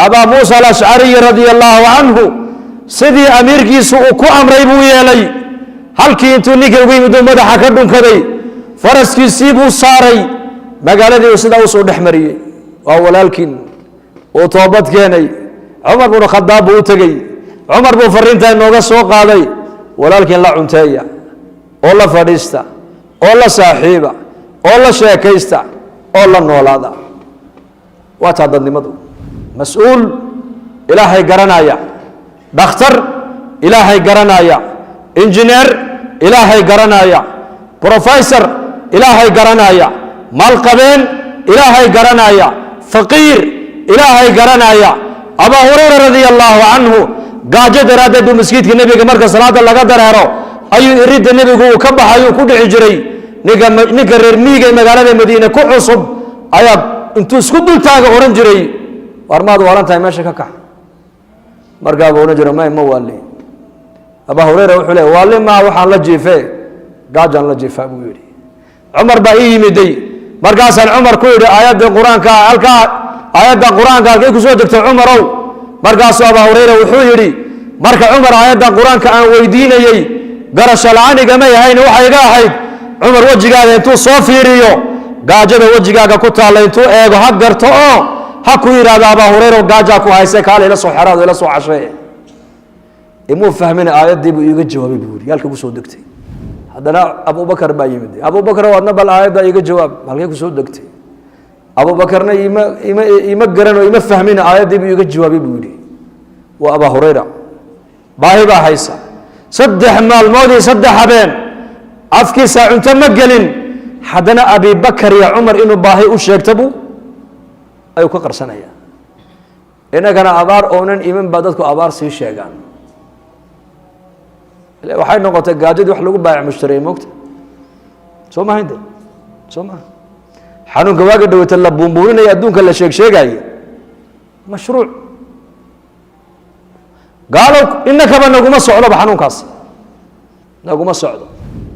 S1: abaa muusa alashcariyi radia allaahu canhu sidii amiirkiisu uu ku amray buu yeelay halkii intuu ninkii ugu yimid uu madaxa ka dhunkaday faraskiisii buu saaray magaaladii uu sidaa usoo dhex mariyey waa walaalkiin uu toobad keenay cumar bnu khadaab buu u tegey عمر بو فرينتا إنه سوق هذا ولكن لا عنتيا ولا فريستا ولا صاحبة ولا شاكيستا ولا نولادا واتهذا النمط مسؤول إلهي قرنايا دكتور إلهي قرنايا إنجنير إلهي قرنايا بروفيسور إلهي قرنايا مالقبين إلهي قرنايا فقير إلهي قرنايا أبا هريرة رضي الله عنه قاجد رادة بمسكيت النبي مركز صلاة الله قدر هرو أي يريد النبي كبح أيو كل عجري نقرر ميجا مقالة المدينة كعصب أيا انتو سكدوا تاغا ورنجري وارماد وارنتا ماشي كاكا مرقا ورنجري ما يموالي أبا هريرة وحولي والي ما وحان لجيفه قاجان لجيفه أبو يري عمر بأي مدي مرقا سال عمر كويري آيات القرآن كالكا آيات القرآن كالكا كسو دكت عمر أو مرقا سال أبا هريرة وحولي مرقا عمر آيات القرآن كأن ويديني قرش العاني قمي هين وحي قاحيد عمر وجهك انتو صوفيريو gaajada wajigaaga ku taala intuu eego ha garto oo ha ku yiraahdo Abu Hurayra gaaja ku hayse kaale ila soo xaraado ila soo cashay imuu fahmin aayadii buu iga jawaabay buu yaalka ku soo degtay hadana Abu Bakar baa yimid Abu Bakar wadna bal aayada iga jawaab halkay ku soo degtay Abu Bakarna ima garan oo ima fahmin aayadii buu iga jawaabay buu yiri wa Abu Hurayra baahi baa haysa saddex maalmoodii saddex habeen afkiisa cunto ma gelin حدنا أبي بكر يا عمر إنه باهي وشيكتبو أيو كقرسنا يا إنه كان أبار أونن إيمان بدتكو أبار سي شيغان وحين نقطة قاجد وحلوق بايع مشتري موقت سو ما هيدا سو ما حنون قواقد دويت الله بومبوين يدون كلا شيغاي مشروع قالوا إنك بنقوم الصعود بحنون كاس نقوم الصعود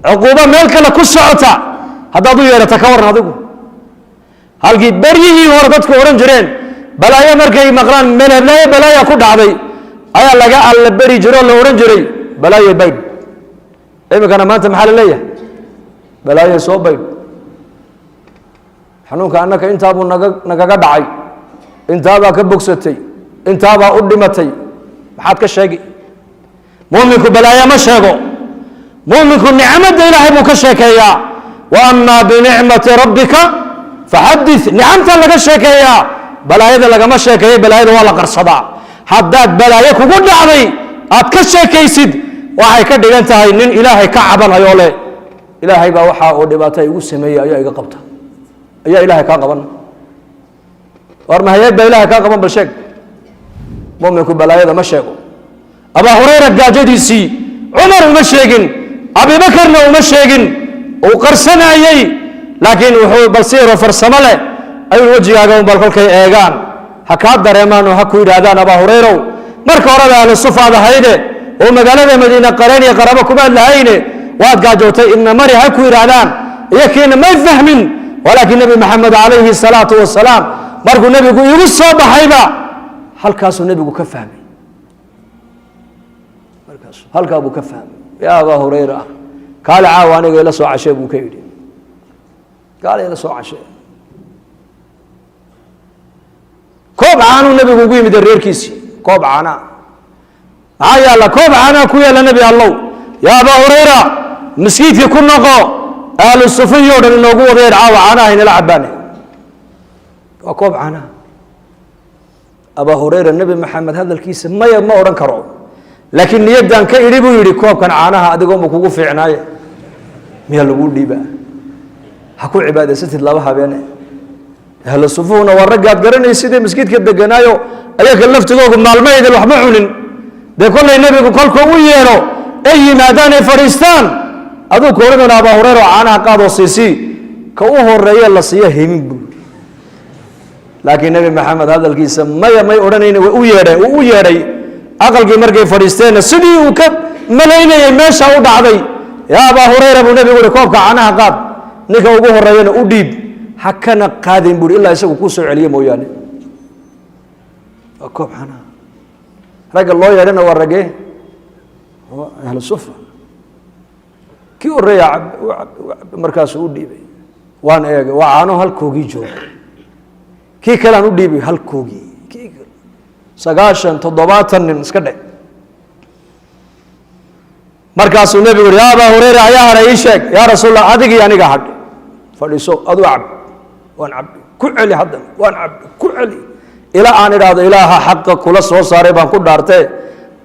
S1: عقوبة ملك لكل صعوتا هذا ضيع لتكور هذوك هالجي بريه وردتك ورنجرين بلايا مركي مقران من بلايا بلايا كود عبي أيا لقى البري جرال ورنجري بلايا بيد إيه مكان ما أنت محل ليه بلايا صوب بيد حنوك أنك أنت أبو نجا دعي أنت أبا كبوكستي أنت أبا قدمتي حد كشيء مؤمنك بلايا مشهقو مؤمنك نعمة إلهي بكشيكيا وأما بنعمة ربك فحدث نعمة لك الشيكية بلايا لك ما الشيكية بلايا ولا قرصدا حداد بلايا كقول عضي أتكشيكي سيد وحي كدي أنت هاي نين إلهي كعبا هيولي إلهي بوحى ودباتي وسمية يا قبطة يا إلهي كعبا ورما هيك بإلهي كعبا بالشيك مؤمن يكون بلايا ما شيكو أبا هريرة قاجدي سي عمر ومشيكين أبي بكر ومشيكين وقرصنا أيي لكن وحول بصير وفرسمله أي وجه جاهم بالكل كي إيجان هكذا درمان وهكوي رادان أبا هريرة مركو ردا على الصفا هذا هيدا ومقالة مدينة قرين يقربكم على هينه واتقاجوتي إن مري هكوي رادان يكين ما يفهمين ولكن النبي محمد عليه الصلاة والسلام مركو النبي يقول يوصى بحيبة هل كاسو النبي يقول كفهمي هل كابو كفهمي يا أبا هريرة قال عاواني إلى سوء عشاء أبو كيدي قال إلى سوء عشاء كوب عانو النبي قوي مدرير كيسي كوب عانا عايا الله كوب عانا كويا لنبي الله يا أبا هريرة مسكيت يكون نقو أهل الصفية ودن النقو غير عاو عانا هنا العباني وكوب عانا أبا هريرة النبي محمد هذا الكيس ما أوران كرو لكن يبدأ أن كيريبو يريكوب كان عاناها أدقوم وكوكو في عناية ميها اللقول دي بقى حكو عبادة ستة الله بيانه هل الصفون والرقات قرني سيدي مسكيت كده قنايو أياك اللفت لوكم مع الميد الوحمعون ده كل النبي كل كويرو أي نادان فريستان أدو كورنا أبا هريرة عاناها قادو سيسي كوه الرئيال لصيه همين لكن النبي محمد هذا الكيس ما يورانين ويري أقل مركي فريستين سدي وكب ملايين يمشى ودعدي يا أبا هريرة أبو النبي يقول كوبك عنها قاد نكا وجوه الرجال أديب حكنا قادم بور إلا يسوي كوسع عليه مويانه كوب حنا رجل الله يرنا ورجيه هو أهل الصفة كي الرياع مركز أديب وان إيه وعنه هالكوجي جو كي كلام أديب هالكوجي كي سجاشن تضباطا نسكده markaasuu nebigu yidhi yaa abaa hurayra ayaa hadhay ii sheeg yaa rasuulallah adigii aniga hadh fadhiiso aduu cab waan cabbi ku celi haddana waan cabbi ku celi ilaa aan idhaahdo ilaaha xaqa kula soo saaray baan ku dhaartee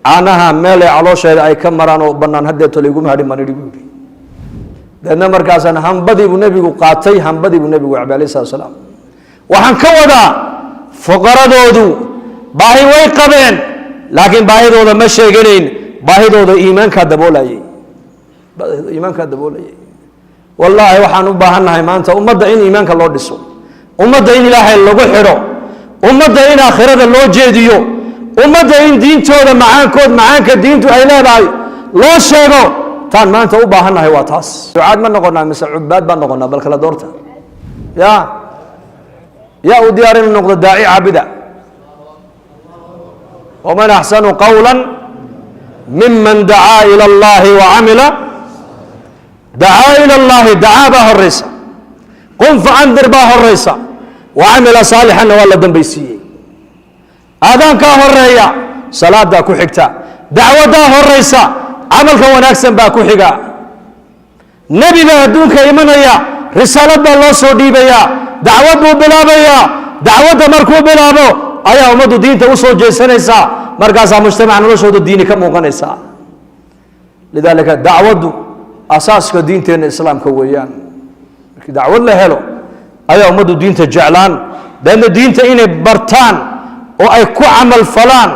S1: caanaha meelay caloosheeda ay ka maraan oo bannaan haddeeto layguma hadhin baan idhi buu yidhi deedna markaasaan hambadii buu nebigu qaatay hambadii buu nebigu cabay alayhi salatu wasalaam waxaan ka wadaa fuqaradoodu baahi way qabeen laakiin baahidooda ma sheeganayn baahidooda iimaankaa daboolayay wallaahi waxaan u baahannahay maanta ummadda in iimaanka loo dhiso ummadda in ilaahay lagu xidho ummadda in aakhirada loo jeediyo ummadda in diintooda macaanka diintu ay leedahay loo sheego taan maanta u baahannahay waa taas ducaad ma noqonaa mise cubaad baan noqonaa bal kala doorta yaa u diyaar inuu noqdo daaci caabida waman axsanu qawla miman dacaa ila allahi wacamila dacaa ila allahi dacaa baa horaysa qum faandir baa horaysa wacamila saalixanna waa la dambaysiiyey aadaankaa horeeya salaadaa ku xigta dacwadaa horaysa camalka wanaagsan baa ku xiga nebi baa adduunka imanaya risaalad baa loo soo dhiibayaa dacwad buu bilaabayaa dacwadda markuu bilaabo ayaa ummaddu diinta u soo jeesanaysaa markaasaa mujtamaca noloshooda diini ka muuqanaysaa lidaalika dacwaddu asaaska diinteenna islaamka weeyaan markii dacwad la helo ayaa ummaddu diinta jeclaan deedna diinta inay bartaan oo ay ku camal falaan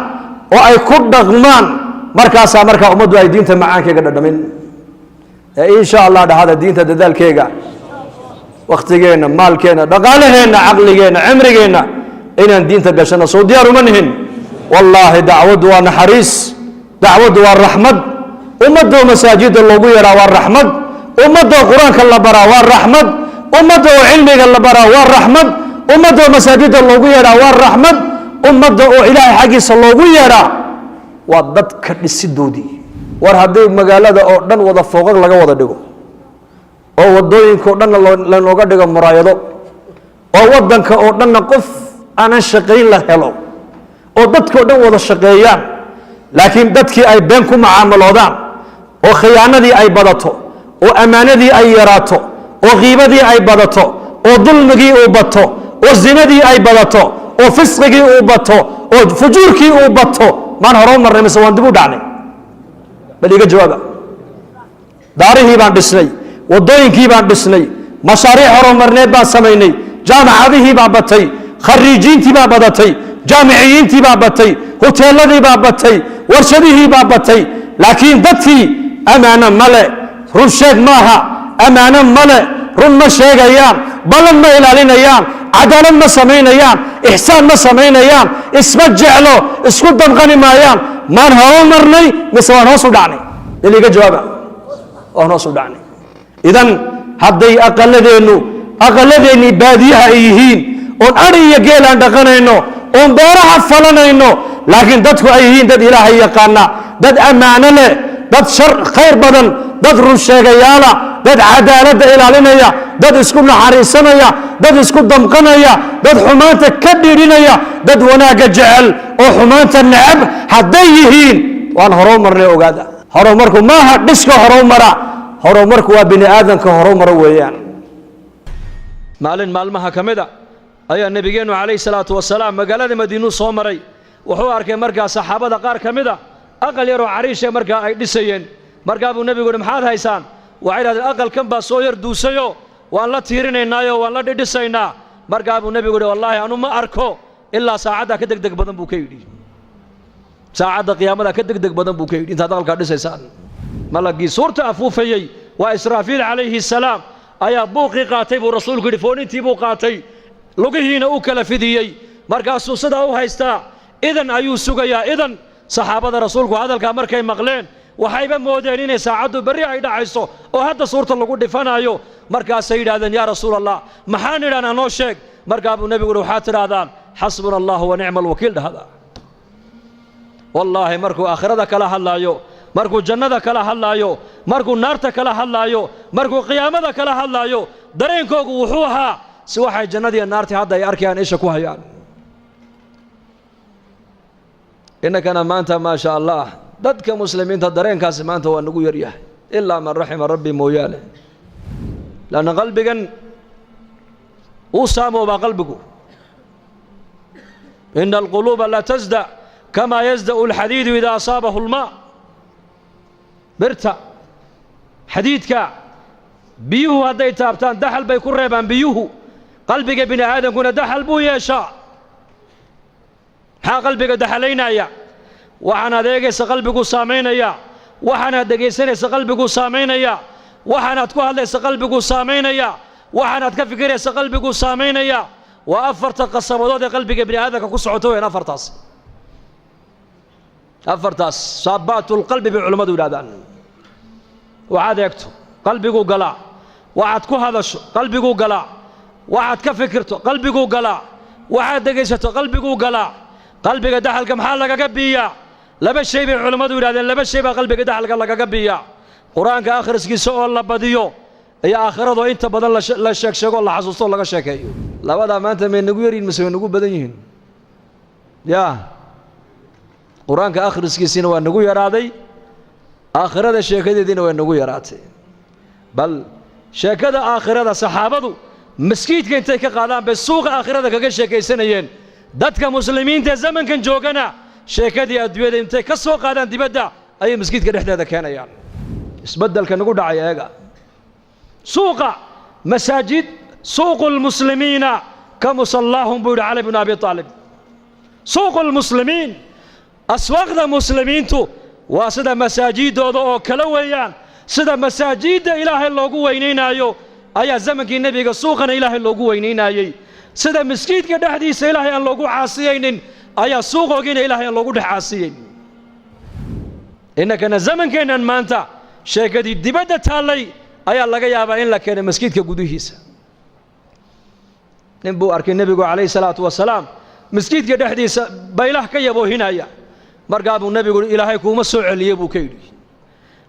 S1: oo ay ku dhaqmaan markaasaa markaa ummaddu ay diinta macaankeyga dhadhamin insha allah dhahada diinta dadaalkeega waktigeenna maalkeenna dhaqaalaheenna caqligeenna cimrigeenna inaan diinta gashano soo diyaar uma nihin wallaahi dacwaddu waa naxariis dacwaddu waa raxmad ummadoo masaajida loogu yeedhaa waa raxmad ummadoo qur-aanka la baraa waa raxmad ummadda oo cilmiga la baraa waa raxmad ummadda oo masaajida loogu yeedhaa waa raxmad ummadda oo ilaahay xaggiisa loogu yeedhaa waa dadka dhisidoodii war haddii magaalada oo dhan wada fooqag laga wada dhigo oo wadooyinka oo dhanna lanooga dhigo muraayado oo wadanka oo dhanna qof aanan shaqayn la helo oo dadka oo dhan wada shaqeeyaan laakiin dadkii ay been ku macaamaloodaan oo khiyaanadii ay badato oo ammaanadii ay yaraato oo qiibadii ay badato oo dulmigii uu bato oo zinadii ay badato oo fisqigii uu bato oo fujuurkii uu bato maan horoo marnay mise waan dib u dhacnay bal iga jawaaba daarihii baan dhisnay wadooyinkii baan dhisnay mashaariic horumarneed baan samaynay jaamacadihii baa batay khariijiintii baa badatay jaamiciyiintii baa batay hoteeladii baa batay warshadihii baa batay laakiin dadkii ammaano male run sheeg maaha ammaano male run ma sheegayaan ballan ma ilaalinayaan cadaalad ma samaynayaan ixsaan ma samaynayaan isma jeclo isku damqani maayaan maan horu marnay mise waan hoos u dhacnay iliga jawaaba waan hoos u dhacnay idan hadday aqaladeennii baadiyaha ay yihiin oon ari iyo geel aan dhaqanayno oon beeraha falanayno laakiin dadku ay yihiin dad ilaahay yaqaana dad ammaano leh dad khayr badan dad run sheegayaala dad cadaaladda ilaalinaya dad isku naxariisanaya dad isku damqanaya dad xumaanta ka dhiidhinaya dad wanaagga jecel oo xumaanta necab hadday yihiin waan horou marnay ogaada horumarku maaha dhiska horumara horumarku waa bini aadamka horumara weeyaan maalin maalmaha ka mid a ayaa nebigeennu calayhi salaatu wasalaam magaalada madiinuu soo maray wuxuu arkay markaa saxaabada qaar ka mid a aqal yaroo cariishe markaa ay dhisayeen markaa buu nebigu yidhi maxaad haysaan waxay idhahdeen aqalkan baa soo yar duusayo waan la tiirinaynaayo waan la dhidhisaynaa markaa buu nebigu yidhi wallaahi anu ma arko ilaa saacaddaa ka degdeg badan buu ka yidhi saacadda qiyaamada ka degdeg badan buu ka yidhi intaad aqalkaa dhisaysaan malagii suurta afuufayey waa israafiil calayhi salaam ayaa buuqii qaatay buu rasuulku yidhi foonintii buu qaatay lugihiina u kala fidiyey markaasuu sidaa u haystaa idan ayuu sugayaa idan saxaabada rasuulku hadalkaa markay maqleen waxayba moodeen inay saacaddu berri ay dhacayso oo hadda suurta lagu dhifanayo markaasay yidhahdeen yaa rasuul allah maxaan idhahnaa noo sheeg markaa buu nebigu yidhi waxaad tidhaahdaan xasbuna allahu wa nicma alwakiil dhahda wallaahi markuu aakhirada kala hadlaayo markuu jannada kala hadlaayo markuu naarta kala hadlaayo markuu qiyaamada kala hadlaayo dareenkoogu wuxuu ahaa si waxay jannadiiyo naartii hadda ay arkayaan isha ku hayaan innakana maanta maa sha allah dadka muslimiinta dareenkaasi maanta waa nagu yaryahay ilaa man raxima rabbi mooyaane lanna qalbigan uu saamoobaa qalbigu ina alquluuba la tasda kamaa yasda'u alxadiidu idaa asaabahu almaa birta xadiidka biyuhu hadday taabtaan daxal bay ku reebaan biyuhu qalbiga bini aadamkuna daxal buu yeeshaa maxaa qalbiga daxalaynaya waxaanaad eegaysa qalbiguu saamaynaya waxaanaad dhegaysanaysa qalbiguu saamaynaya waxaanaad ku hadlaysa qalbiguu saamaynaya waxaanaad ka fikiraysa qalbiguu saamaynaya waa afarta qasabadood ee qalbiga bini aadamka ku socoto weyn afartaas saabaatul-qalbi bay culimmadu yidhahdaan waxaad eegto qalbiguu galaa waxaad ku hadasho qalbiguu galaa waxaad ka fikirto qalbiguu galaa waxaad dhegaysato qalbiguu galaa qalbiga daxalka maxaa lagaga biiyaa laba shay bay culimmadu yidhahdeen laba shay baa qalbiga daxalka lagaga biiyaa qur-aanka akhriskiisa oo la badiyo iyo aakhiradoo inta badan la sheegsheego la xasuusto laga sheekeeyo labadaa maanta may nagu yaryihin mise way nagu badan yihiin yaa qur-aanka akhriskiisiina waa nagu yaraaday aakhirada sheekadeediina way nagu yaraatay bal sheekada aakhirada saxaabadu maskiidka intay ka qaadaan bay suuqa aakhirada kaga sheekaysanayeen dadka muslimiinta ee zamankan joogana sheekadii adduunyada intay ka soo qaadaan dibadda ayay maskiidka dhexdeeda keenayaan isbeddelka nagu dhacay eega suuqa masaajid suuqu lmuslimiina ka musallaahum buu yidhi cali bnu abi aalib suuqu lmuslimiin aswaaqda muslimiintu waa sida masaajiddooda oo kala weeyaan sida masaajidda ilaahay loogu weynaynaayo ayaa zamankii nebiga suuqana ilaahay loogu weynaynayey sida maskiidka dhexdiisa ilaahay aan loogu caasiyaynin ayaa suuqoogiina ilaahay aan loogu dhex caasiyeyn innakana zamankeennan maanta sheekadii dibadda taallay ayaa laga yaabaa in la keenay maskiidka gudihiisa nin buu arkay nebigu calayhi salaatu wasalaam maskiidka dhexdiisa baylah ka yaboohinaya markaa buu nebigu yidhi ilaahay kuuma soo celiye buu ka yidhi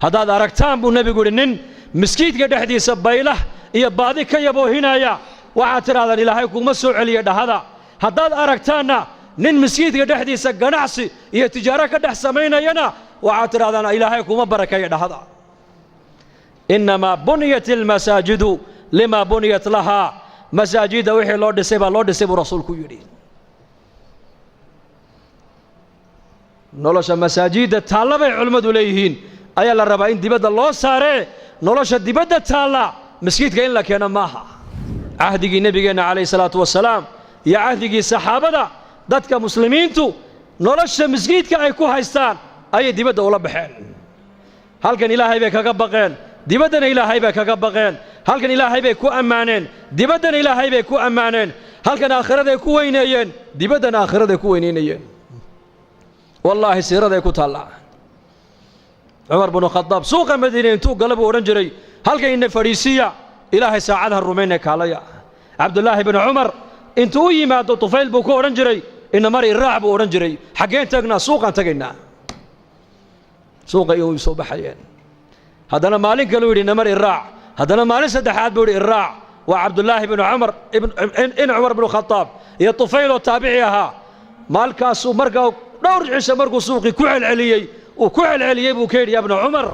S1: haddaad aragtaan buu nebigu yidhi nin maskiidka dhexdiisa baylah iyo baadi ka yaboohinaya waxaad tidhahdaan ilaahay kuuma soo celiye dhahada haddaad aragtaanna nin maskiidka dhexdiisa ganacsi iyo tijaaro ka dhex samaynayana waxaad tidhahdaan ilaahay kuuma barakeeye dhahada innamaa buniyat almasaajidu limaa buniyat lahaa masaajidda wixii loo dhisay baa loo dhisay buu rasuulku yidhi nolosha masaajidda taalla bay culimmadu leeyihiin ayaa la rabaa in dibadda loo saaree nolosha dibadda taalla maskiidka in la keeno maaha cahdigii nebigeenna calayhi salaatu wasalaam iyo cahdigii saxaabada dadka muslimiintu nolosha maskiidka ay ku haystaan ayay dibadda ula baxeen halkan ilaahay bay kaga baqeen dibaddana ilaahay bay kaga baqeen halkan ilaahay bay ku ammaaneen dibaddana ilaahay bay ku ammaaneen halkan aakhiraday ku weyneeyeen dibaddana aakhiraday ku weynaynayeen wallaahi siiraday ku taallaa cumar binu khadaab suuqa madiine intuu gala buu odhan jiray halkan ina fadhiisiya ilaahay saacadaha rumayne kaalaya cabdullaahi binu cumar intuu u yimaado tufayl buu ku odhan jiray ina mar iraac buu odhan jiray xaggeen tagnaa suuqaan tagaynaa suuqa iyuu soo baxayeen haddana maalin kaluu yidhi ina mar iraac haddana maalin saddexaad buu yidhi iraac waa cabdullaahi binu cumar in cumar binu khadaab iyo tufayl oo taabici ahaa maalkaasuu markaa dhowr cisho markuu suuqii ku celceliyey uu ku celceliyey buu ka yidhi ya bna cumar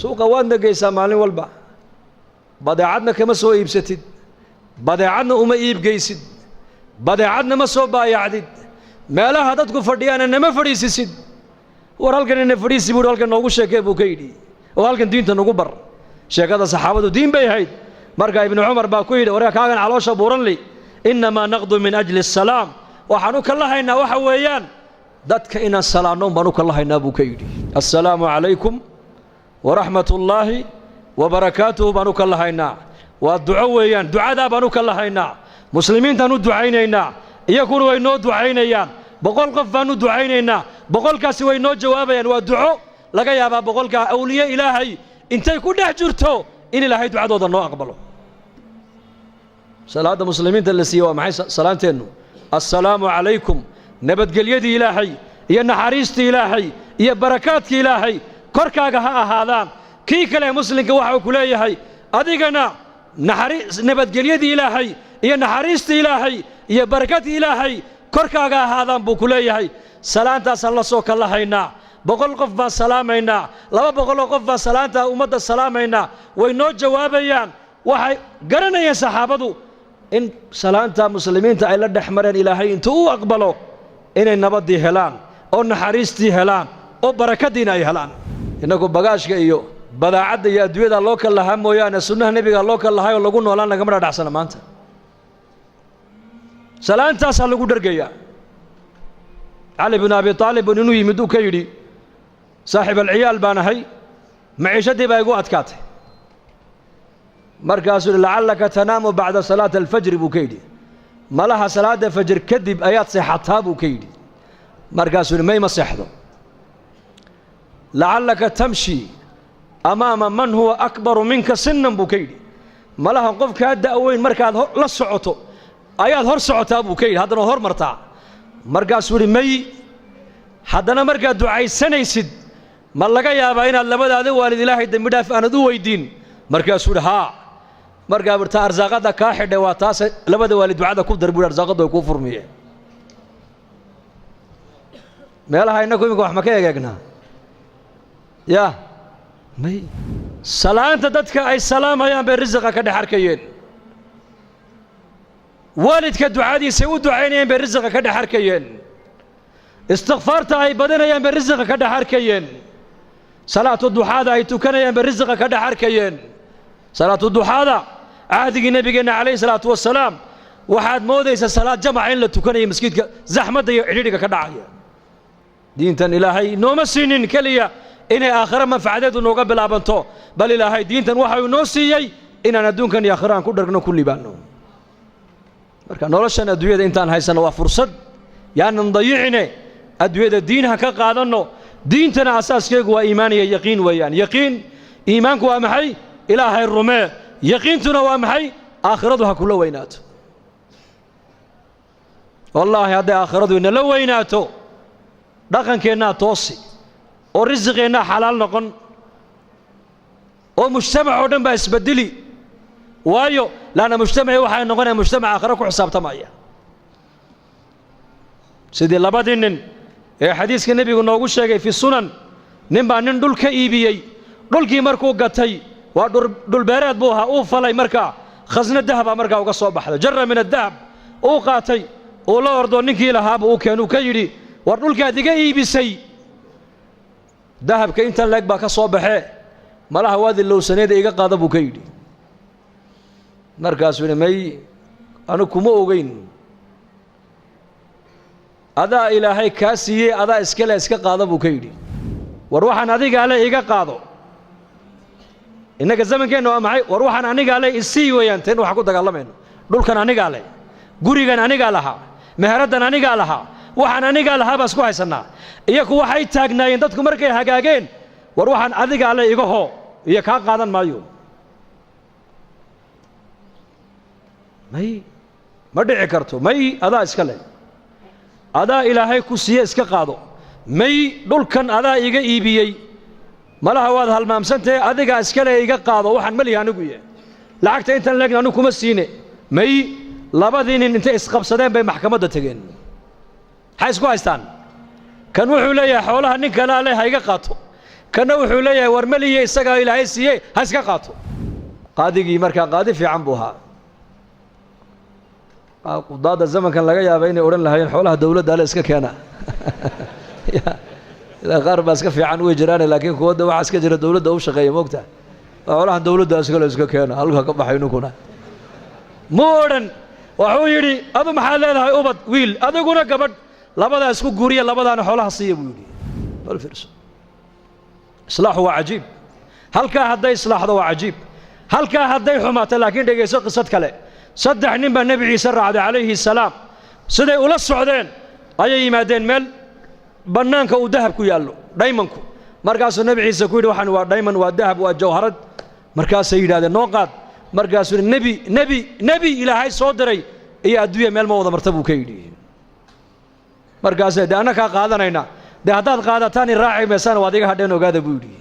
S1: suuqa waadna geysaa maalin walba badeecadna kama soo iibsatid badeecadna uma iibgeysid badeecadna ma soo baayacdid meelaha dadku fadhiyaana nama fadhiisisid war halkan ina fadhiisi buuhi halkan noogu sheekee buu ka yidhi oo halkan diinta nagu bar sheekada saxaabadu diin bay ahayd markaa ibnu cumar baa ku yidhi warka kaagan caloosha buuran li innamaa naqdu min ajli asalaam waxaan u kala haynaa waxa weeyaan dadka inaan salaanno baan u kala haynaa buu ka yidhi assalaamu calaykum waraxmat ullaahi wabarakaatuhu baan u kala haynaa waa duco weeyaan ducadaa baan u kala haynaa muslimiintaan u ducaynaynaa iyakuna way noo ducaynayaan 100 qof baan u ducaynaynaa 100kaasi way noo jawaabayaan waa duco laga yaabaa 100ka awliye ilaahay intay ku dhex jirto in ilaahay ducadooda noo aqbalo salaada muslimiinta la siiyo waa maxay salaanteennu assalaamu calaykum nabadgelyadii ilaahay iyo naxariistii ilaahay iyo barakaadkii ilaahay korkaaga ha ahaadaan kii kale muslimka waxa uu ku leeyahay adigana nabadgelyadii ilaahay iyo naxariistii ilaahay iyo barakaadkii ilaahay korkaaga ahaadaan buu ku leeyahay salaantaasaan la soo kala haynaa boqol qof baan salaamaynaa 200 qof baan salaanta ummadda salaamaynaa way noo jawaabayaan waxay garanayeen saxaabadu in salaanta muslimiinta ay la dhaxmareen ilaahay intuu u aqbalo inay nabadii helaan oo naxariistii helaan oo barakadiina ay helaan inagu bagaashka iyo badaacadda iyo adduunyada loo kala lahaa mooyaane sunnaha nebiga loo kala lahaayoo lagu noolaan lagama dhadhacsana maanta salaantaasaa lagu dhargayaa cali bin abi taalib inuu yimid uu ka yidhi saaxiib alciyaal baan ahay maciishadii baa igu adkaatay markaasuu yidhi lacallaka tanaamu bacda salaati alfajri buu ka yidhi malaha salaada fajr kadib ayaad seexataa buu ka yidhi markaasuu yidhi mayma seexdo lacallaka tamshi amaama man huwa akbaru minka sinnan buu ka yidhi malaha qofkaa da'weyn markaad la socoto ayaad hor socotaa buu ka yidhi haddana hor martaa markaasuu yidhi may haddana markaad ducaysanaysid ma laga yaabaa inaad labadaada waalid ilaahay dembi dhaaf aanad u weydiin markaasuu yidhi haa markaa birta arsaaqada kaa xidhay waa taas labada waalid ducada ku dar buu arsaaqadu ay kuu furmiyeen meelaha innagu iminka wax ma ka egeegnaa yaa may salaanta dadka ay salaamayaan bay risiqa ka dhex arkayeen waalidka ducadiisa u ducaynayeen bay risiqa ka dhex arkayeen istikfaarta ay badanayaan bay risiqa ka dhex arkayeen salaatu duxaada ay tukanayaan bay risiqa ka dhex arkayeen salaatu duxaada cahdigii nabigeenna calayhi salaatu wasalaam waxaad moodaysaa salaad jamaca in la tukanayo masjidka zaxmadda iyo cidhiidhiga ka dhacaya diintan ilaahay nooma siinin keliya inay aakhiro manfacadeedu nooga bilaabanto bal ilaahay diintan waxa uu noo siiyey inaan adduunkan iyo aakhiro aan ku dhargno ku libaanno marka noloshan adduunyada intaan haysanno waa fursad yaanan dayicine adduunyada diinha ka qaadanno diintana asaaskeegu waa iimaan iyo yaqiin weeyaan yaqiin iimaanku waa maxay ilaahay rumee yaqiintuna waa maxay aakhiradu ha kula weynaato wallaahi hadday aakhiradu inala weynaato dhaqankeennaa toosi oo risiqeennaa xalaal noqon oo mujtamac oo dhan baa isbedeli waayo laanna mujtamaci waxay noqonaya mujtamac aakhiro ku xisaabtamaya sidii labadii nin ee xadiiska nebigu noogu sheegay fi sunan nin baa nin dhul ka iibiyey dhulkii markuu gatay waa dhulbeereed buu ahaa uu falay markaa khasna dahaba markaa uga soo baxday jarra min adahab uu qaatay uu la ordo ninkii lahaaba uu keenuu ka yidhi war dhulkaad iga iibisay dahabka intan leeg baa ka soo baxee malaha waad ilowsaneeda iga qaada buu ka yidhi markaasuu yidhi may anu kuma ogeyn adaa ilaahay kaa siiyey adaa iskale iska qaada buu ka yidhi war waxaan adigaa le iga qaado innaga zamankeenna waa maxay war waxaan anigaa le isii weeyaan teen waxaan ku dagaalamayno dhulkan anigaa le gurigan anigaa lahaa meheraddan anigaa lahaa waxaan anigaa lahaa baa isku haysannaa iyaku waxay taagnaayeen dadku markay hagaageen war waxaan adigaa le iga hoo iyo kaa qaadan maayo may ma dhici karto may adaa iska le adaa ilaahay ku siiye iska qaado may dhulkan adaa iga iibiyey malaha waad halmaamsantahe adigaa iskale iga qaado waxaan malihi anigu yahay lacagta intan leegna anigu kuma siine may labadii nin intay isqabsadeen bay maxkamadda tegeen maxay isku haystaan kan wuxuu leeyahay xoolaha nin kalaa leh ha iga qaato kanna wuxuu leeyahay war malihiye isagaa ilaahay siiye ha iska qaato qaadigii markaa qaadi fiican buu ahaa qudaadda zamankan laga yaaba inay odhan lahaayeen xoolaha dawladda ale iska keena qaar baa iska fiican way jiraane laakiin kuwadda waxaa iska jira dawladda u shaqeeya moogta xoolahan dawladda iskale iska keena halka ka baxay ninkuna mu odhan wuxuu yidhi adu maxaad leedahay ubad wiil adiguna gabadh labadaa isku guuriya labadaana xoolaha siiya buu yidhi bal fiirso islaaxu waa cajiib halkaa hadday islaaxdo waa cajiib halkaa hadday xumaato laakiin dhegayso qisad kale saddex nin baa nebi ciise raacday calayhi salaam siday ula socdeen ayay yimaadeen meel bannaanka uu dahab ku yaallo dhaymanku markaasuu nebi ciise ku yidhi waxaan waa dhayman waa dahab waa jawharad markaasay yidhahdeen noo qaad markaasuu yidhi nebi ilaahay soo diray iyo adduunya meel ma wada marta buu ka yidhi markaasay dee anna kaa qaadanaynaa dee haddaad qaadataan i raaci maysana waad iga hadheen ogaada buu yidhi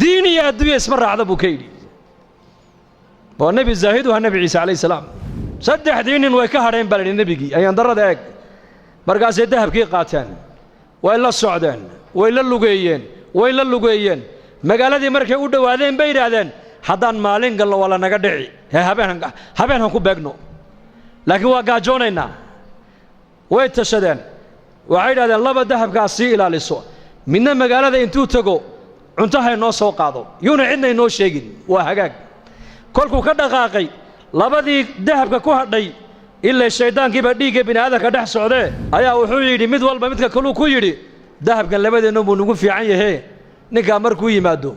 S1: diin iyo adduunya isma raacda buu ka yidhi waa nebi zaahidu ha nebi ciise calayhi salaam saddexdii nin way ka hadheen baa la yidhi nebigii ayaan darrada eeg markaasay dahabkii qaateen way la socdeen way la lugeeyeen magaaladii markay u dhawaadeen bay yiraahdeen haddaan maalin galno wala naga dhici habeen han ku beegno laakiin waa gaajoonaynaa way tashadeen waxay yidhahdeen laba dahabkaas sii ilaaliso midna magaalada intuu tago cuntaha inoo soo qaado yuuna cidna inoo sheegin waa hagaag kolkuu ka dhaqaaqay labadii dahabka ku hadhay ilaa shaydaankiiba dhiigga bini'aadanka dhex socdee ayaa wuxuu yidhi mid walba midka kaluu ku yidhi dahabkan labadeennu buu nagu fiican yahe ninkaa markuu yimaado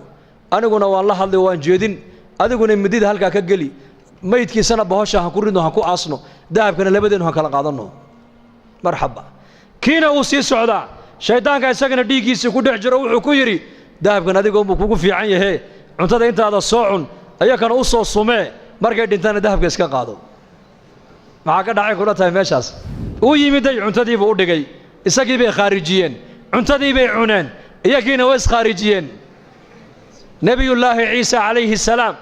S1: aniguna waan la hadlay waan jeedin adiguna midida halkaa ka geli maydkiisana bahosha han ku ridno han ku aasno dahabkana labadeennu han kala qaadanno marxaba kiina uu sii socdaa shaydaanka isagana dhiiggiisii ku dhex jiro wuxuu ku yidhi dahabkan adigoonbuu kugu fiican yahe cuntada intaada soo cun ayakana u soo sumee markay dhintana dahabka iska qaado maxaa ka dhacay kula tahay meeshaas uu yimiday cuntadiibuu u dhigay isagii bay khaarijiyeen cuntadii bay cuneen iyagiina way iskhaarijiyeen nebiyullaahi ciisa calayhi salaam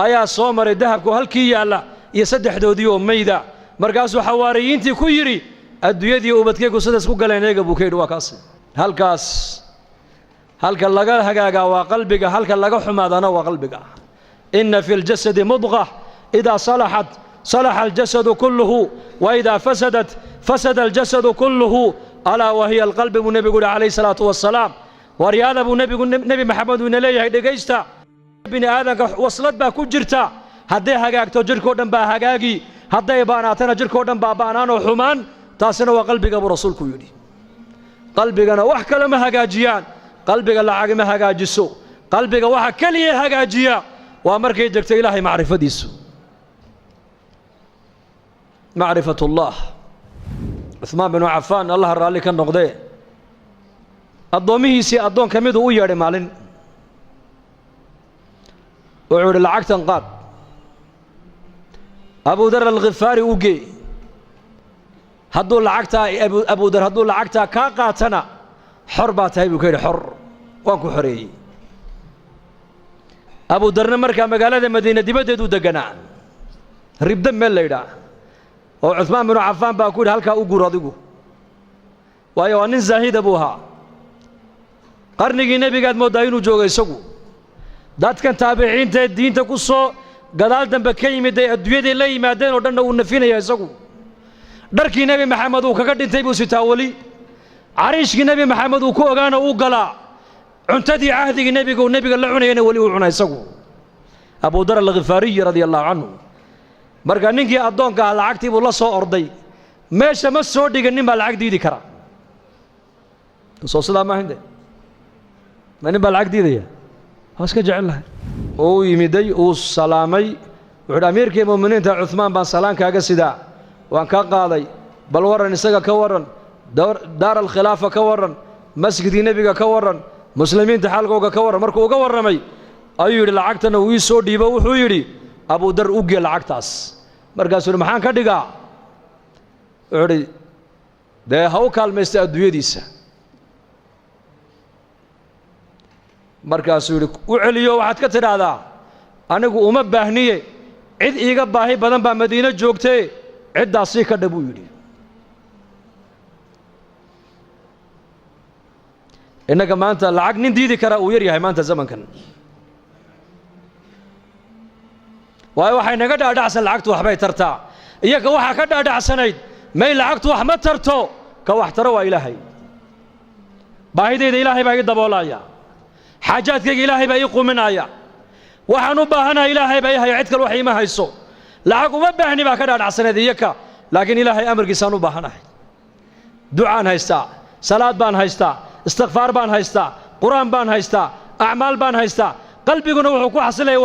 S1: ayaa soo maray dahabku halkii yaalla iyo saddexdoodii oo mayda markaasuu xawaariyiintii ku yidhi adduunyadii ubadkaygu sidaas ku galeen eega buu ka yidhi waa kaas halkaas halka laga hagaagaa waa qalbiga halka laga xumaadana waa qalbiga inna fi ljasadi mudqa idaa salaxat صلح الجسد كله وإذا فسدت فسد الجسد كله ألا وهي القلب النبي عليه الصلاة والسلام ورياض نبي محمد بن ليه دقيستا بني آدم وصلت با كجرتا هدي هاجاكتو جركو دم با هاجاجي هدي باناتنا جركو دم با بانان وحمان تاسنا وقلبك أبو رسولك يدي قلبك أنا وح كلمة هاجاجيان قلبك لا عجمة هاجاجسو قلبك وح كلية هاجاجيا وأمرك يدك إلهي معرفة ديسو معرفة الله عثمان بن عفان الله الرالي كان نقضي الضوميه سي الضوم كميدو وياري مالين وعود العقد انقاد أبو ذر الغفاري وقي هدو العقد أبو ذر هدو العقد كاقاتنا حربات هاي بكير حر وانكو حري أبو ذر مركا مقالة مدينة دبددو دقنا ريب دم الليلة وعثمان بن عفان باكود هلكا ugu radigu waayo waa nin zaahid abuha qarnigii nabigaad moodaa inuu joogay isagu dadkan taabiciinta diinta ku soo gadaal dambe ka yimid ay adduunyada la yimaadeen oo dhan uu nafinaya isagu dharkii nabi maxamed uu kaga dhintay buu sitaa wali cariishkii nabi maxamed uu ku ogaana uu galaa cuntadii ahdigii nabiga la cunayna wali uu cunay isagu Abu Dar al-Ghifari radiyallahu anhu marka ninkii adoonka lacagtii buu la soo orday meesha ma soo dhiganin baa lacag diidi kara soo salaam ahinde man baa lacag diidaya haska jecelahay oo yimiday oo salaamay wuxuu amirkii muuminiinta Uthman baan salaan kaaga sidaa waan ka qaaday bal waran isaga ka waran daar al khilaafa ka waran masjidii nabiga ka waran muslimiinta xalqooga ka waran markuu uga waramay ayuu yiri lacagtana uu soo dhiibo wuxuu yiri Abu Dar u geel lacagtaas markaasuu maxaan ka dhigaa wuxuu de haw kaalmeystay adduunyadiisa markaasuu u celiyo waxaad ka tiraahdaa anigu uma baahniye cid iiga baahi badan baa Madiina joogtay ciddaasi ka dhabu yiri inaga maanta lacag nin diidi kara uu yar yahay maanta zamankan waxay naga dhaadhacsan lacagtu waxbay tartaa iyaga waxa ka dhaadhacsanayd may lacagtu wax ma tarto ka wax taro waa ilaahay baahideeda ilaahay baa ii daboolaya xaajaadkayga ilaahay baa ii quminaya waxaan u baahanahay ilaahay baa ii haya cid kale wax iima hayso lacag uma baahni baa ka dhaadhacsanayd iyaga laakiin ilaahay amarkiisaan u baahanahay ducaan haystaa salaad baan haystaa istighfaar baan haystaa quraan baan haystaa acmaal baan haystaa qalbiguna wuxuu ku xasilay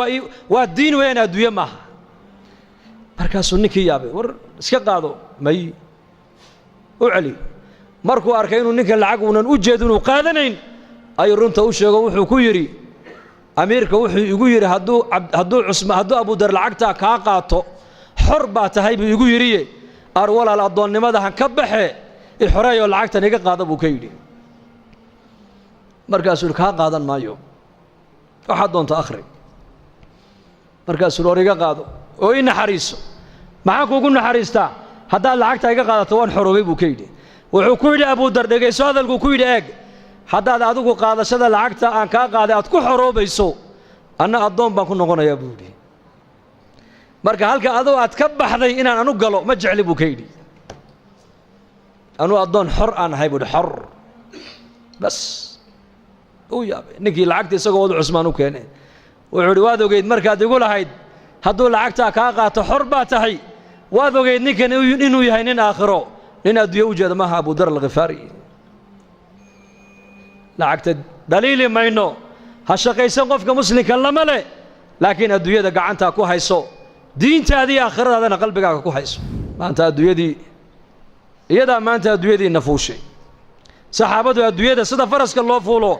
S1: waa diin weyn adduunyo maaha markaasuu ninkii yaabay war iska qaado may u celi markuu arkay inuu ninka lacag uunan u jeedin uu qaadanayn ayuu runta u sheego wuxuu ku yiri amiirka wuxuu igu yiri hadduu Abu Dar lacagta ka qaato xor baa tahay buu igu yiri ar walaal adoonnimada han ka baxe i xoreeyo lacagtan iga qaado buu ka yiri markaasuu ka qaadan maayo waxa doonto akhri markaasuu origa qaado oo ina xariiso maxaa kuugu naxariistaa haddaad lacagta iga qaadato waan xoroobay buu ka yidhi wuxuu ku yidhi Abu Dar dhegayso hadalku ku yidhi eeg haddaad adigu qaadashada lacagta aan kaa qaaday aad ku xoroobayso anna addoon baan ku noqonayaa buu yidhi marka halka adoo aad ka baxday inaan anu galo ma jecli buu ka yidhi anuu addoon xor aan ahay buu yidhi xor bas uu yaabay ninkii lacagta isagoo wadu cusmaan u keenay wuxuu yidhi waad ogeyd markaad igu lahayd hadduu lacagtaa kaa qaato xor baa tahay waad ogeyd ninkan inuu yahay nin aakhiro nin adduunye u jeeda maaha abudar alkhifaari lacagta dhaliili mayno ha shaqaysan qofka muslimka lama leh laakiin adduunyada gacantaa ku hayso diintaadii aakhiradaadana qalbigaaga ku hayso maanta adduunyadii iyadaa maanta adduunyadii nafuushay saxaabadu adduunyada sida faraska loo fuulo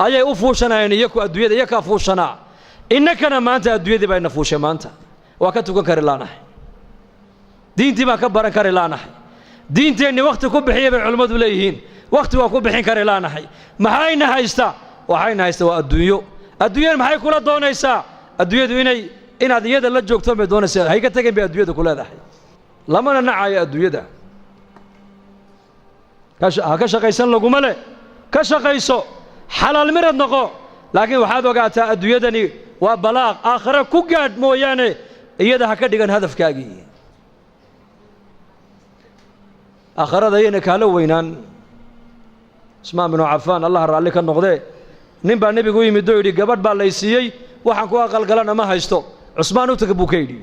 S1: ayay u fuushanayeen iyaku adduunyada iyakaa fuushanaa innakana maanta adduunyadii bay nafuushay maanta waa ka tukan kari laanahay diintii baan ka baran kari laanahay diinteenni wakhti ku bixiya bay culimmadu leeyihiin wakhti waa ku bixin kari laanahay maxayna haysta waxayna haysta waa adduunyo adduunyada maxay kula doonaysaa adduunyadu inaad iyada la joogto bay doonaysaa hay ka tageen bay adduunyada ku leedahay lamana nacayo adduunyada ha ka shaqaysan laguma leh ka shaqayso xalaal mirad noqo laakiin waxaad ogaataa adduunyadani waa balaaq aakhire ku gaadh mooyaane iyada ha ka dhigan hadafkaagii aakhirada ayayna kaala weynaan cusmaan binu cafaan allah raalli ka noqdee nin baa nebigu u yimid oo yidhi gabadh baa lay siiyey waxaan ku aqalgalana ma haysto cusmaan u taga buu ka yidhi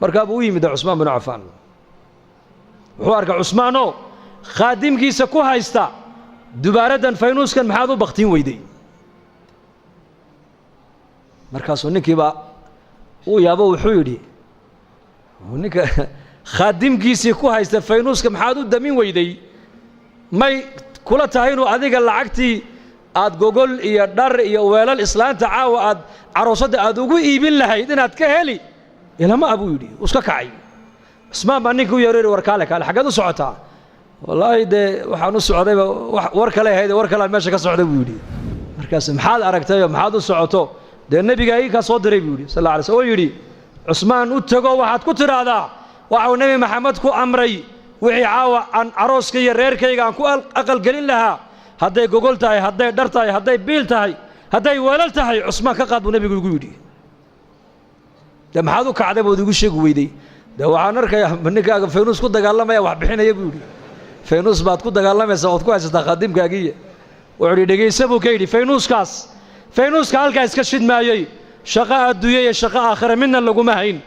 S1: markaa buu u yimid cusmaan binu cafaan wuxuu arkay cusmaanoo khaadimkiisa ku haysta dubaaraddan faynuuskan maxaad u baktiin weyday markaasuu ninkiiba uu yaabo wuxuu yidhi ninka khaadimkiisii ku haysta faynuuska maxaad u damin weyday may kula tahay inuu adiga lacagtii aad gogol iyo dhar iyo weelal islaanta caawa aad caroosadda aad ugu iibin lahayd inaad ka heli ilama abuu yidhi iska kacay cusmaan baa ninka u yeeray war kaale xaggeed u socotaa wallaahi dee waxaan u socdayba war kale ahayd war kale aan meesha ka socday buu yidhi markaas maxaad aragtayoo maxaad u socoto dee nebiga ii kaa soo diray buu yidhi sal alla alay slam oo yidhi cusmaan u tago waxaad ku tidhaahdaa waxuu nebi maxamed ku amray wixii caawa aan carooska iyo reerkayga aan ku aqalgelin lahaa hadday gogol tahay hadday dhar tahay hadday biil tahay hadday weelal tahay cusmaan ka qaad buu nebigu igu yidhi dee maxaad u kacday bood igu sheegi weyday dee waxaan arkayaa ninkaaga faynuus ku dagaalamaya wax bixinaya buu yidhi faynuus baad ku dagaalamaysaa ood ku haysataa khaadimkaagiiya wuxuu yidhi dhegaysa buu ka yidhi faynuuska halkaa iska shidmaayey shaqo adduunye iyo shaqo aakhire midna laguma hayn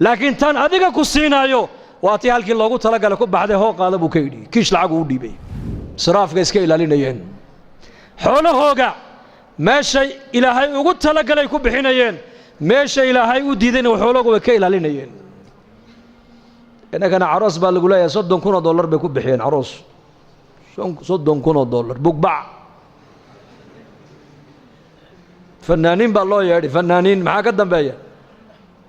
S1: laakiin tan adiga ku siinaayo waa tii halkii loogu talagalay ku baxday hoo qaada buu ka yidhi kiish lacagu u dhiibay israafka iska ilaalinayeen xoolahooga meeshay ilaahay ugu talagalay ku bixinayeen meesha ilaahay u diidayna xoolahooga way ka ilaalinayeen innagana caroos baa lagu leeyahay $30,000 bay ku bixiyeen caroos $30,000 bugbac fanaaniin baa loo yeedhay fanaaniin maxaa ka dambeeya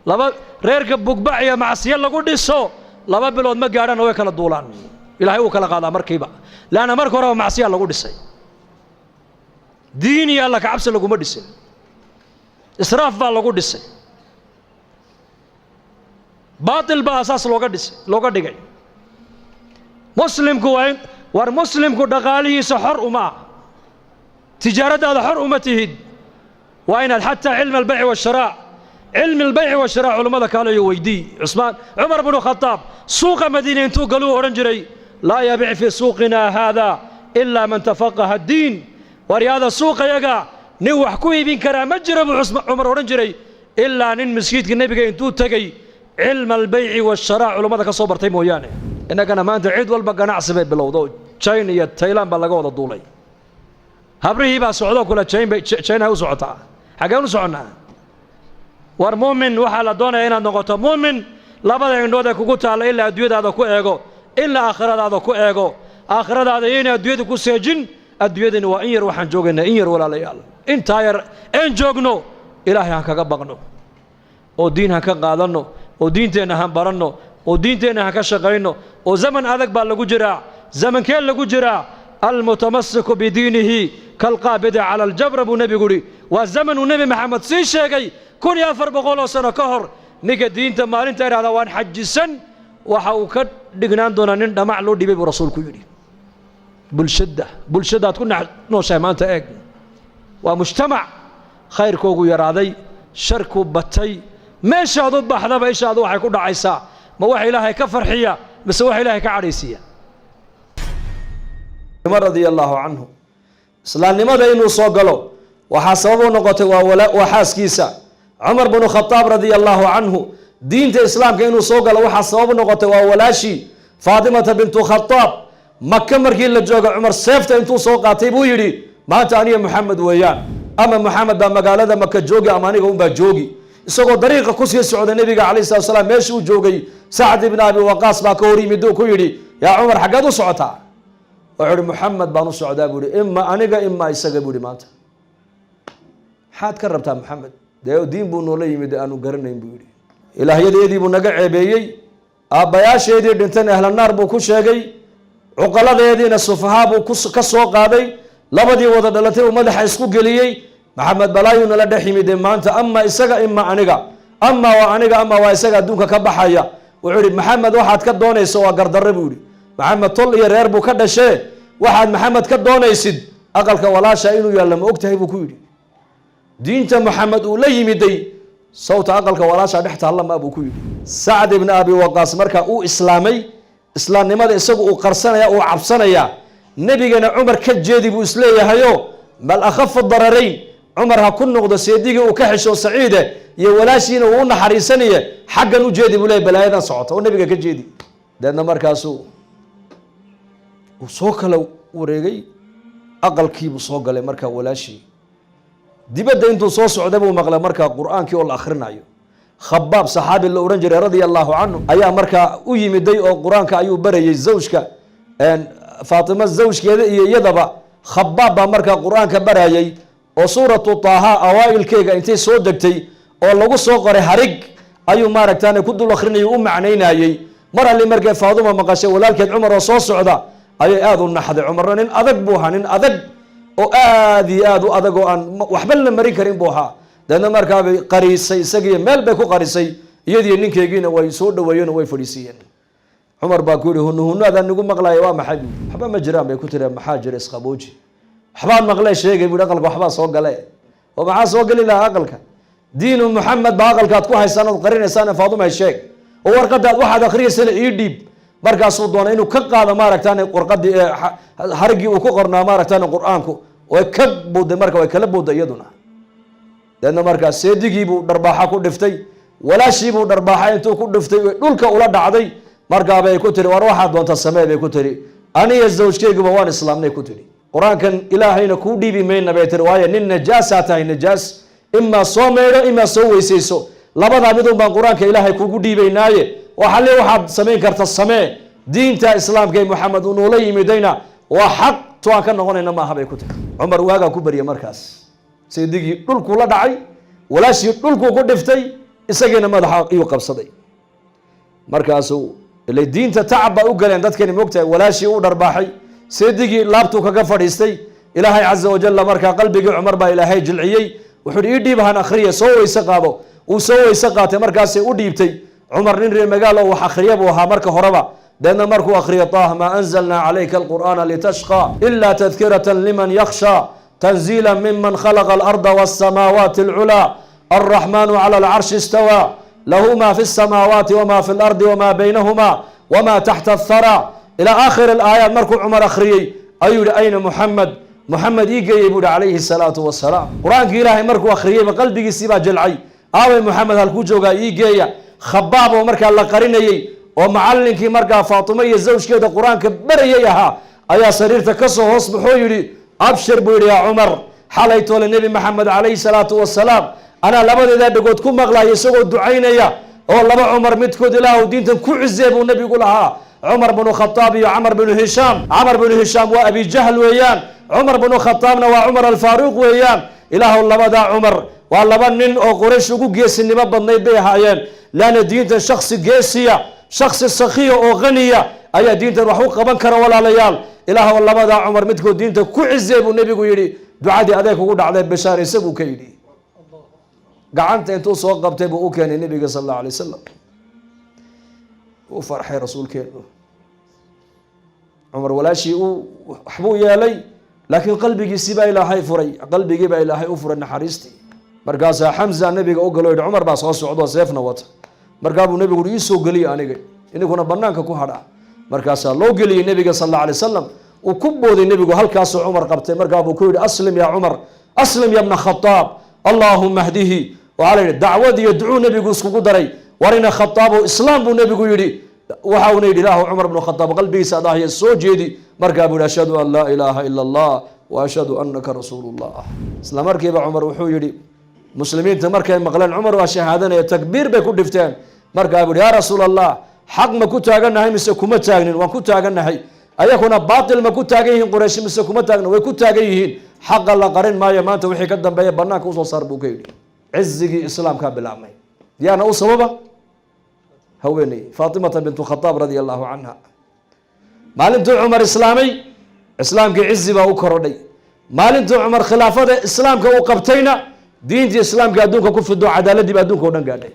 S1: laba reerka bugbac iyo macsiyo lagu dhiso 2 bilood ma gaadhaan oo way kala duulaan ilaahay uu kala qaadaa markiiba laana marka hore macsiyo lagu dhisay diin iyo alla ka cabsi laguma dhisin israaf baa lagu dhisay baatil baa asaas looga dhigay muslimku war muslimku dhaqaalihiisa xor uma tijaaradaada xor uma tihid waa inaad xataa cilmi albayci washaraa علم البيع والشراء علماء قالوا يويدي عمر بن الخطاب سوق مدينة انتو قالوا ورنجري لا يبيع في سوقنا هذا إلا من تفقه الدين ورياضة سوق يقع نوح كوي بين كرام مجرب عمر ورنجري إلا نين مسجد النبي انتو تقي علم البيع والشراء علماء كصبر تيمو يعني إنك أنا ما أنت عيد والبقى نعصب بالوضوء تشاين يا تايلاند بلغوا الضولي هبريه بقى سعودة كلها تشاين هاو سعودة حقاون سعودنا war muumin waxaa la doonaya inaad noqoto muumin labada indhood ee kugu taalla ilaa adduunyadaada ku eego ilaa aakhiradaada ku eego aakhiradaada iyayna adduunyada ku seejin adduunyadani waa in yar waxaan joogaynaa in yar walaalayaal intaa yar een joogno ilaahay han kaga baqno oo diin han ka qaadanno oo diinteenna han baranno oo diinteenna han ka shaqayno oo zaman adag baa lagu jiraa zamankeen lagu jiraa almutamassiku bidiinihi kalqaabidi cala aljabra buu nebigu yidhi waa zamanuu nebi maxamed sii sheegay 1400 sano ka hor ninka diinta maalinta yidhahda waan xajisan waxa uu ka dhignaan doonaa nin dhamac loo dhibay buu rasuulku yidhi bulshadaad ku nooshahay maanta eeg waa mujtamac khayrkoogu yaraaday sharku batay meeshaad u baxdaba ishaadu waxay ku dhacaysaa ma wax ilaahay ka farxiya mise wax ilaahay ka cadhaysiiya radiyallahu anhu islaamnimada inuu soo galo waxaa sabab u noqotay waa xaaskiisa cumar binu khataab radiyallahu anhu diinta islaamka inuu soo galo waxaa sabab u noqotay waa walaashii faatimata bintu khataab maka markii la jooga cumar seefta intuu soo qaatay buu yidhi maanta aniga maxamed weeyaan ama maxamed baa magaalada maka joogi ama aniga unbaa joogi isagoo dariiqa kusii socda nabiga calayhi salatu wasalaam meeshii uu joogay sacd ibn abi waqaas baa ka hor yimid uu ku yidhi yaa cumar xaggeed u socotaa wuxuu yidhi maxamed baan u socdaa buu yidhi ima aniga ima isaga buu yidhi maanta maxaad ka rabtaa maxamed dee diin buu noola yimid aanu garanayn buu yidhi ilaahyadeedii buu naga ceebeeyey aabbayaasheedii dhintan ahlanaar buu ku sheegay cuqaladeediina sufahaa buu ka soo qaaday labadii wada dhalatay uu madaxa isku geliyey maxamed balaayuu nala dhex yimid maanta ama isaga ima aniga ama waa aniga ama waa isaga adduunka ka baxaya wuxuu yidhi maxamed waxaad ka doonayso waa gardarre buu yidhi maxamed tol iyo reer buu ka dhashee waxaad maxamed ka doonaysid aqalka walaasha inuu yaalla ma og tahay buu ku yidhi diinta maxamed uu la yimiday sawta aqalka walaasha dhex taallama buu ku yidhi sacd ibn abi waqaas markaa uu islaamay islaamnimada isagu uu qarsanaya uu cabsanaya nebigana cumar ka jeedi buu isleeyahayo bal akhafu dararayn cumar ha ku noqdo seedigii uu ka xesho saciide iyo walaashiina uu u naxariisanaye xaggan u jeedi buu leeyahy balaayadan socota oo nebiga ka jeedi deedna markaasuu uu soo kala wareegay aqalkiibuu soo galay markaa walaashii dibadda intuu soo socday buu maqlay markaa qur-aankii oo la akhrinayo khabaab saxaabi la ohan jiray radia allahu canhu ayaa markaa u yimiday oo qur-aanka ayuu barayay zawjka faatima zawjkeeda iyo iyadaba khabaab baa markaa qur-aanka barayay oo suuratu taaha awaailkeega intay soo degtay oo lagu soo qoray harig ayuu maaragtaan ku dul akhrinayay u macnaynayey mar alli markay faaduma maqashay walaalkeed cumar oo soo socda ayay aada u naxday cumarna nin adag buu ahaa nin adag oo aada iyo aada u adag oo aan waxba la marin karin buu ahaa deedna markaabay qarisay isagiiyo meel bay ku qarisay iyadiiyo ninkeygiina way soo dhaweeyeen oo way fadhiisiiyeen cumar baa ku yihi hunuhunaadaan nigu maqlaya waa maxay bu waxba ma jiraan bay ku tireen maxaa jira isqabooji waxbaan maqlee sheegay bui aqalka waxbaa soo gale oo maxaa soo geli lahaa aqalka diinu maxamed baa aqalkaad ku haysaan ood qarinaysaan faadumay sheeg oo warqadaad waxaad akhriyaysana ii dhiib markaasuu doonay inuu ka qaado maaragtaan warqadii harigii uu ku qornaa maaragtaan qur-aanku way ka buuday marka way kala buuday iyaduna deedna markaa seedigiibuu dharbaaxa ku dhiftay walaashiibuu dharbaaxa intuu ku dhiftay dhulka ula dhacday markaabay ku tiri war waxaad doonta samee bay ku tiri aniya zawjkeyguba waan islaamnay ku tiri qur-aankan ilaahayna kuu dhiibi mayna bay tiri waayo nin najaasaa tahay najaas imaa soo maydho imaa soo weysayso labadaa midun baan qur-aanka ilaahay kugu dhiibaynaaye waxalle waxaad samayn karta samee diinta islaamka ee maxamed uu noola yimidayna waa xaq to aan ka noqonayna maaha bay ku tiri cumar waagaa ku baryay markaas seedigii dhulkuu la dhacay walaashii dhulkuu ku dhiftay isagiina madaxa iyuu qabsaday markaasuu ilay diinta tacab baa u galeen dadkani mogtahay walaashii u dharbaaxay seedigii laabtuu kaga fadhiistay ilaahay caza wajalla markaa qalbigii cumar baa ilaahay jilciyey wuxuu hi ii dhiib han akhriya soo weyse qaado uu soo weyse qaatay markaasay u dhiibtay cumar nin reer magaalo wax akhriya buu ahaa marka horeba deedna markuu akhriya taah maa anzalnaa calayka alqur'aana litashqaa ila tadkiratan liman yakhsha tanziila miman khalaqa alarda wasamaawaati alculaa alraxmaanu cala alcarshi istawaa lahu ma fi الsamaawaati wma fi اlardi wma baynahuma wma taxta athara ilaa aakhir alaayaat markuu cumar akhriyey ayuu yihi ayna muxamed muxamed ii geeyey buu yihi calayhi الsalaatu wasalaam qur-aankii ilaahay markuu akhriyeyba qalbigiisii baa jilcay aaway muxamed halkuu joogaa ii geeya khabaab oo markaa la qarinayey oo macallinkii markaa faatimo iyo zawjkeeda qur-aanka barayay ahaa ayaa sariirta ka soo hoos baxoo yidhi abshir buu yidhi yaa cumar xalay toole nebi maxamed calayhi salaatu wasalaam anaa labadeedaa dhagood ku maqlaya isagoo ducaynaya oo laba cumar midkood ilaahu diintan ku cizee buu nebigu lahaa cumar bnu khataab iyo camar bnu hishaam camar bnu hishaam waa abi jahl weeyaan cumar bnu khataabna waa cumar alfaaruuq weeyaan ilaahu labadaa cumar waa laba nin oo quraysh ugu geesinimo badnayd bay ahaayeen laana diintan shaksi geesiya shaksi sakhiya oo haniya ayaa diintan wax u qaban kara walaalayaal ilaahu labadaa cumar midkood diinta ku cizee buu nebigu yidhi ducadii adeeg ugu dhacday bashaar isaguu ka yidhi gacanta intuu soo qabtay buu u keenay nebiga sal allahu alay wasalam u farxay rasuulkeenu عمر ولا شيء وحبو يالي لكن قلبي سيبا إلى هاي فري قلبي جيبا إلى هاي أفر النحريستي مركزها حمزة النبي أقول عمر باص عصوا سيف نوات مركب النبي يقول يسوع قلي أنا جاي إني كنا بنانك كوهرا مركزها لو قلي النبي صلى الله عليه وسلم وكبوا النبي يقول هل كاس عمر قبته مركب كود أسلم يا عمر أسلم يا ابن الخطاب اللهم اهديه وعلى الدعوة يدعو النبي يقول سكوا دري ورنا خطاب وإسلام النبي يقول يدي وحاوني له عمر بن الخطاب قلبي ساده السوج يدي مركب أشهد أن لا إله إلا الله وأشهد أنك رسول الله إسلام مركب عمر وحو يدي مسلمين تمركب مقلن عمر وشهادنا تكبير بيكون دفتان مركب يا رسول الله حق ما كنت أجنها هي مسكومة تاجن وكنت أجنها هي أيكون باطل ما كنت أجيه قريش مسكومة تاجن وكنت أجيهين حق الله قرن ما يمات وحي قدم بيا بناك وصل صار بوكيل عزق إسلام كابل عمي يا أنا أصوبه هوني فاطمة بنت الخطاب رضي الله عنها مالنتو عمر إسلامي إسلام كعز بأوكردي مالنتو عمر خلافة إسلام كوقبتينا دين الإسلام كأدونك كفدوا عدالة دي بأدونك ودن قادي